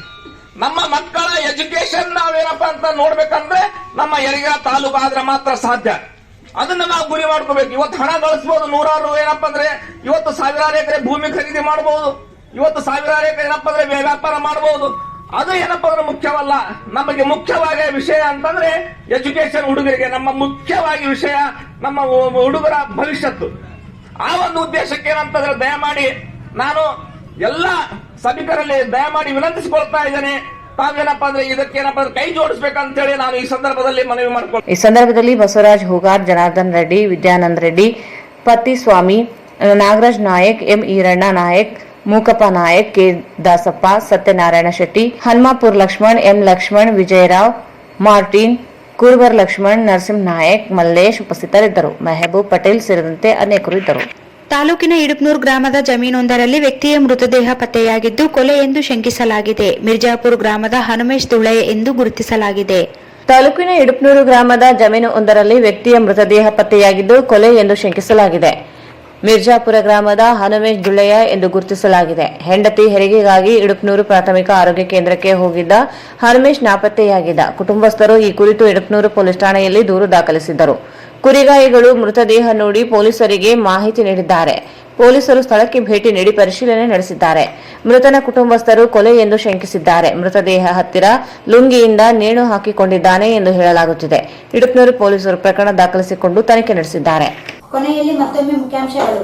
ನಮ್ಮ ಮಕ್ಕಳ ಎಜುಕೇಶನ್ ನಾವೇನಪ್ಪಾ ಅಂತ ನೋಡ್ಬೇಕಂದ್ರೆ ನಮ್ಮ ಯರಗೇರ ತಾಲೂಕು ಆದ್ರೆ ಮಾತ್ರ ಸಾಧ್ಯ. ಅದನ್ನ ನಾವು ಗುರಿ ಮಾಡ್ಕೋಬೇಕು. ಇವತ್ತು ಹಣ ಗಳಿಸಬಹುದು, ನೂರಾರು ಏನಪ್ಪಾ ಅಂದ್ರೆ ಇವತ್ತು ಸಾವಿರಾರು ಎಕರೆ ಭೂಮಿ ಖರೀದಿ ಮಾಡಬಹುದು, ಇವತ್ತು ಸಾವಿರಾರು ಎಕರೆ ಏನಪ್ಪಾ ಅಂದ್ರೆ ವ್ಯಾಪಾರ ಮಾಡಬಹುದು. ಅದು ಏನಪ್ಪಾ ಅಂದ್ರೆ ಮುಖ್ಯವಲ್ಲ. ನಮಗೆ ಮುಖ್ಯವಾಗಿ ವಿಷಯ ಅಂತಂದ್ರೆ ಎಜುಕೇಶನ್, ಹುಡುಗರಿಗೆ ನಮ್ಮ ಮುಖ್ಯವಾಗಿ ವಿಷಯ ನಮ್ಮ ಹುಡುಗರ ಭವಿಷ್ಯತ್ತು. ಆ ಒಂದು ಉದ್ದೇಶಕ್ಕೆ ಏನಂತಂದ್ರೆ ದಯಮಾಡಿ ನಾನು ಎಲ್ಲ ಸಭಿಕರಲ್ಲಿ ದಯಮಾಡಿ ವಿನಂತಿಸಿಕೊಳ್ತಾ ಇದ್ದೇನೆ, ತಾವೇನಪ್ಪಾ ಅಂದ್ರೆ ಇದಕ್ಕೇನಪ್ಪಾ ಅಂದ್ರೆ ಕೈ ಜೋಡಿಸಬೇಕಂತ ಹೇಳಿ ನಾನು ಈ ಸಂದರ್ಭದಲ್ಲಿ ಮನವಿ ಮಾಡಿಕೊಳ್ತೇನೆ. ಈ ಸಂದರ್ಭದಲ್ಲಿ Basavaraj Hoogar, Janardhan Reddy, Vidyananda Reddy, Pattiswamy, Nagaraj Nayak, M Eranna Nayak, Mookappa Nayak, K Dasappa, Satyanarayana Shetty, Hanumapur Lakshman, M Lakshman, Vijayrao, Martin, Kurubar Lakshman, Narasimha Nayak, Mallesh ಉಪಸ್ಥಿತರಿದ್ದರು. ಮೆಹಬೂಬ್ ಪಟೇಲ್ ಸೇರಿದಂತೆ ಅನೇಕರು ಇದ್ದರು. ತಾಲೂಕಿನ ಇಡುಪ್ನೂರು ಗ್ರಾಮದ ಜಮೀನೊಂದರಲ್ಲಿ ವ್ಯಕ್ತಿಯ ಮೃತದೇಹ ಪತ್ತೆಯಾಗಿದ್ದು ಕೊಲೆ ಎಂದು ಶಂಕಿಸಲಾಗಿದೆ. ಮಿರ್ಜಾಪುರ ಗ್ರಾಮದ ಹನುಮೇಶ್ ದುಳೆ ಎಂದು ಗುರುತಿಸಲಾಗಿದೆ. ತಾಲೂಕಿನ ಇಡುಪ್ನೂರು ಗ್ರಾಮದ ಜಮೀನು ಒಂದರಲ್ಲಿ ವ್ಯಕ್ತಿಯ ಮೃತದೇಹ ಪತ್ತೆಯಾಗಿದ್ದು ಕೊಲೆ ಎಂದು ಶಂಕಿಸಲಾಗಿದೆ. ಮಿರ್ಜಾಪುರ ಗ್ರಾಮದ ಹನುಮೇಶ್ ದುಳ್ಳೆಯ ಎಂದು ಗುರುತಿಸಲಾಗಿದೆ. ಹೆಂಡತಿ ಹೆರಿಗೆಗಾಗಿ ಇಡುಪ್ನೂರು ಪ್ರಾಥಮಿಕ ಆರೋಗ್ಯ ಕೇಂದ್ರಕ್ಕೆ ಹೋಗಿದ್ದ ಹನುಮೇಶ್ ನಾಪತ್ತೆಯಾಗಿದ್ದ. ಕುಟುಂಬಸ್ಥರು ಈ ಕುರಿತು ಇಡುಪ್ನೂರು ಪೊಲೀಸ್ ಠಾಣೆಯಲ್ಲಿ ದೂರು ದಾಖಲಿಸಿದ್ದರು. ಕುರಿಗಾಯಿಗಳು ಮೃತದೇಹ ನೋಡಿ ಪೊಲೀಸರಿಗೆ ಮಾಹಿತಿ ನೀಡಿದ್ದಾರೆ. ಪೊಲೀಸರು ಸ್ಥಳಕ್ಕೆ ಭೇಟಿ ನೀಡಿ ಪರಿಶೀಲನೆ ನಡೆಸಿದ್ದಾರೆ. ಮೃತನ ಕುಟುಂಬಸ್ಥರು ಕೊಲೆ ಎಂದು ಶಂಕಿಸಿದ್ದಾರೆ. ಮೃತದೇಹ ಹತ್ತಿರ ಲುಂಗಿಯಿಂದ ನೇಣು ಹಾಕಿಕೊಂಡಿದ್ದಾನೆ ಎಂದು ಹೇಳಲಾಗುತ್ತಿದೆ. ಇಡುಪ್ನೂರು ಪೊಲೀಸರು ಪ್ರಕರಣ ದಾಖಲಿಸಿಕೊಂಡು ತನಿಖೆ ನಡೆಸಿದ್ದಾರೆ. ಕೊನೆಯಲ್ಲಿ ಮತ್ತೊಮ್ಮೆ ಮುಖ್ಯಾಂಶಗಳು.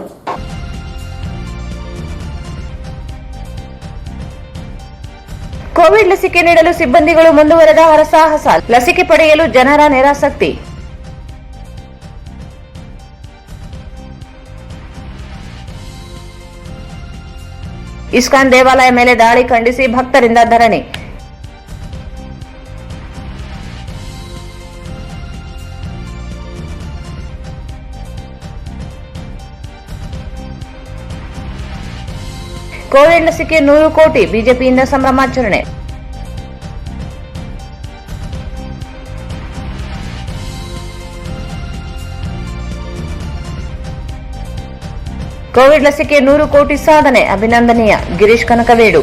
ಕೋವಿಡ್ ಲಸಿಕೆ ನೀಡಲು ಸಿಬ್ಬಂದಿಗಳು ಮುಂದುವರೆದ ಹರಸಾಹಸ. ಲಸಿಕೆ ಪಡೆಯಲು ಜನರ ನಿರಾಸಕ್ತಿ. ಇಸ್ಕಾನ್ ದೇವಾಲಯ ಮೇಲೆ ದಾಳಿ ಖಂಡಿಸಿ ಭಕ್ತರಿಂದ ಧರಣಿ. ಕೋವಿಡ್ ಲಸಿಕೆ 100 ಕೋಟಿ, ಬಿಜೆಪಿಯಿಂದ ಸಂಭ್ರಮಾಚರಣೆ. ಕೋವಿಡ್ ಲಸಿಕೆ 100 ಕೋಟಿ ಸಾಧನೆ ಅಭಿನಂದನೀಯ, ಗಿರೀಶ್ ಕನಕವೇಡು.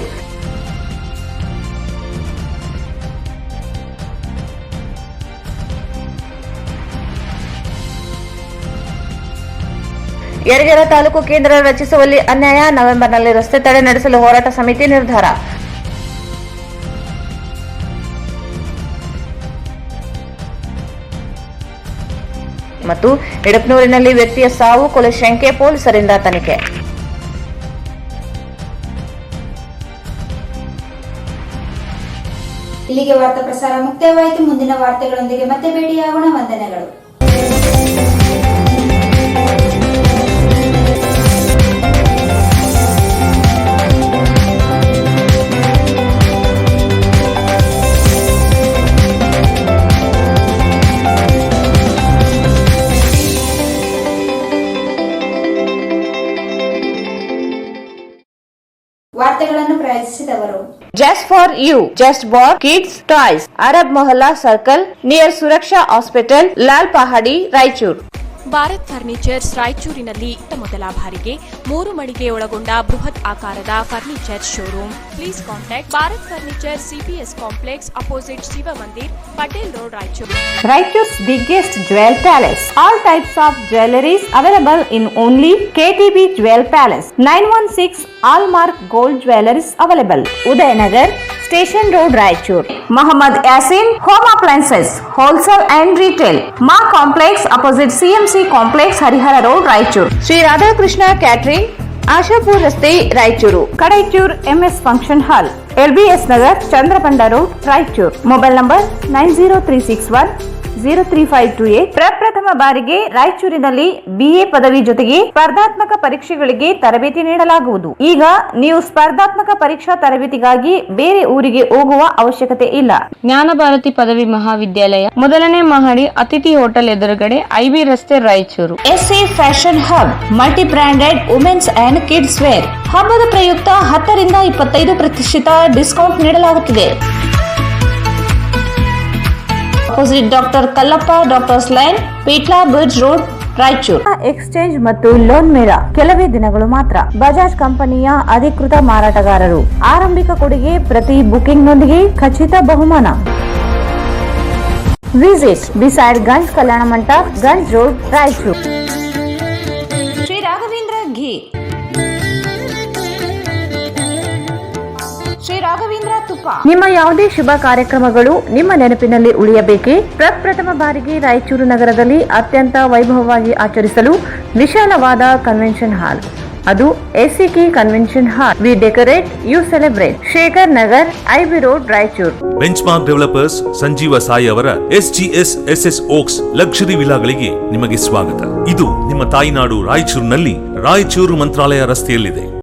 ಯರಗೆರೆ ತಾಲೂಕು ಕೇಂದ್ರ ರಚಿಸುವಲ್ಲಿ ಅನ್ಯಾಯ, ನವೆಂಬರ್ನಲ್ಲಿ ರಸ್ತೆ ತಡೆ ನಡೆಸಲು ಹೋರಾಟ ಸಮಿತಿ ನಿರ್ಧಾರ. ಮತ್ತು ಇಡಪ್ನೂರಿನಲ್ಲಿ ವ್ಯಕ್ತಿಯ ಸಾವು, ಕೊಲೆ ಶಂಕೆ, ಪೊಲೀಸರಿಂದ ತನಿಖೆ. ಇಲ್ಲಿಗೆ ವಾರ್ತಾ ಪ್ರಸಾರ ಮುಕ್ತಾಯವಾಯಿತು. ಮುಂದಿನ ವಾರ್ತೆಗಳೊಂದಿಗೆ ಮತ್ತೆ ಭೇಟಿಯಾಗೋಣ. ವಂದನೆಗಳು. ವಾರ್ತೆಗಳನ್ನು ಪ್ರಾಯೋಜಿಸಿದವರು just for you, just bar kids toys, Arab Mohalla circle near Suraksha hospital, Lal Pahadi, Raichur. Bharat furnitures ರಾಯಚೂರಿನಲ್ಲಿ ಮೊದಲ ಬಾರಿಗೆ 3 ಮಳಿಗೆ ಒಳಗೊಂಡ ಬೃಹತ್ ಆಕಾರದ furniture showroom. Please contact Bharat furniture, CPS complex opposite Shiva Mandir, Patel road, Raichur. Raichur's biggest jewel palace. All types of jewelries available in only KTB Jewel Palace. 916 Allmark Gold Jewelries available. Udayanagar, Station Road, Raichur. Muhammad Yasin Home Appliances, Wholesale and Retail. Ma Complex opposite CMC Complex, Harihara Road, Raichur. Sri Radhakrishna Catering, Ashapur ರಸ್ತೆ, Raichur. Kadaichur MS function hall, LBS Nagar, Chandrabanda road, Raichur. Mobile number 9036103528. ಪ್ರಪ್ರಥಮ ಬಾರಿಗೆ ರಾಯಚೂರಿನಲ್ಲಿ BA ಪದವಿ ಜೊತೆಗೆ ಸ್ಪರ್ಧಾತ್ಮಕ ಪರೀಕ್ಷೆಗಳಿಗೆ ತರಬೇತಿ ನೀಡಲಾಗುವುದು. ಈಗ ನೀವು ಸ್ಪರ್ಧಾತ್ಮಕ ಪರೀಕ್ಷಾ ತರಬೇತಿಗಾಗಿ ಬೇರೆ ಊರಿಗೆ ಹೋಗುವ ಅವಶ್ಯಕತೆ ಇಲ್ಲ. ಜ್ಞಾನ ಭಾರತಿ ಪದವಿ ಮಹಾವಿದ್ಯಾಲಯ, ಮೊದಲನೇ ಮಹಡಿ, ಅತಿಥಿ ಹೋಟೆಲ್ ಎದುರುಗಡೆ, IB ರಸ್ತೆ, Raichur. SA fashion hub, multi branded women's and kids wear. ಹಬ್ಬದ ಪ್ರಯುಕ್ತ 10 ರಿಂದ 25% ಡಿಸ್ಕೌಂಟ್ ನೀಡಲಾಗುತ್ತಿದೆ. Opposite doctor Kallappa doctors lane, Peetla bridge road, Raichur. Exchange ಮತ್ತು ಲೋನ್ ಮೇಳ ಕೆಲವೇ ದಿನಗಳು ಮಾತ್ರ. ಬಜಾಜ್ ಕಂಪನಿಯ ಅಧಿಕೃತ ಮಾರಾಟಗಾರರು. ಆರಂಭಿಕ ಕೊಡುಗೆ ಪ್ರತಿ ಬುಕಿಂಗ್ನೊಂದಿಗೆ ಖಚಿತ ಬಹುಮಾನ. Visit beside Ganj Kalyana Mantapa, Ganj road, Raichur. Shri Raghavendra ಘೀ, ಶ್ರೀ ರಾಘವೇಂದ್ರ ತುಪ್ಪ. ನಿಮ್ಮ ಯಾವುದೇ ಶುಭ ಕಾರ್ಯಕ್ರಮಗಳು ನಿಮ್ಮ ನೆನಪಿನಲ್ಲಿ ಉಳಿಯಬೇಕೇ? ಪ್ರಪ್ರಥಮ ಬಾರಿಗೆ ರಾಯಚೂರು ನಗರದಲ್ಲಿ ಅತ್ಯಂತ ವೈಭವವಾಗಿ ಆಚರಿಸಲು ವಿಶಾಲವಾದ ಕನ್ವೆನ್ಷನ್ ಹಾಲ್, ಅದು SCK convention hall. We decorate, you celebrate. Shekhar Nagar, IB road, Raichur. Benchmark developers Sanjeeva Sai ಅವರ SGS SS ಓಕ್ಸ್ ಲಕ್ಸುರಿ ವಿಲಾಗಳಿಗೆ ನಿಮಗೆ ಸ್ವಾಗತ. ಇದು ನಿಮ್ಮ ತಾಯಿನಾಡು ರಾಯಚೂರಿನಲ್ಲಿ ರಾಯಚೂರು ಮಂತ್ರಾಲಯ ರಸ್ತೆಯಲ್ಲಿದೆ.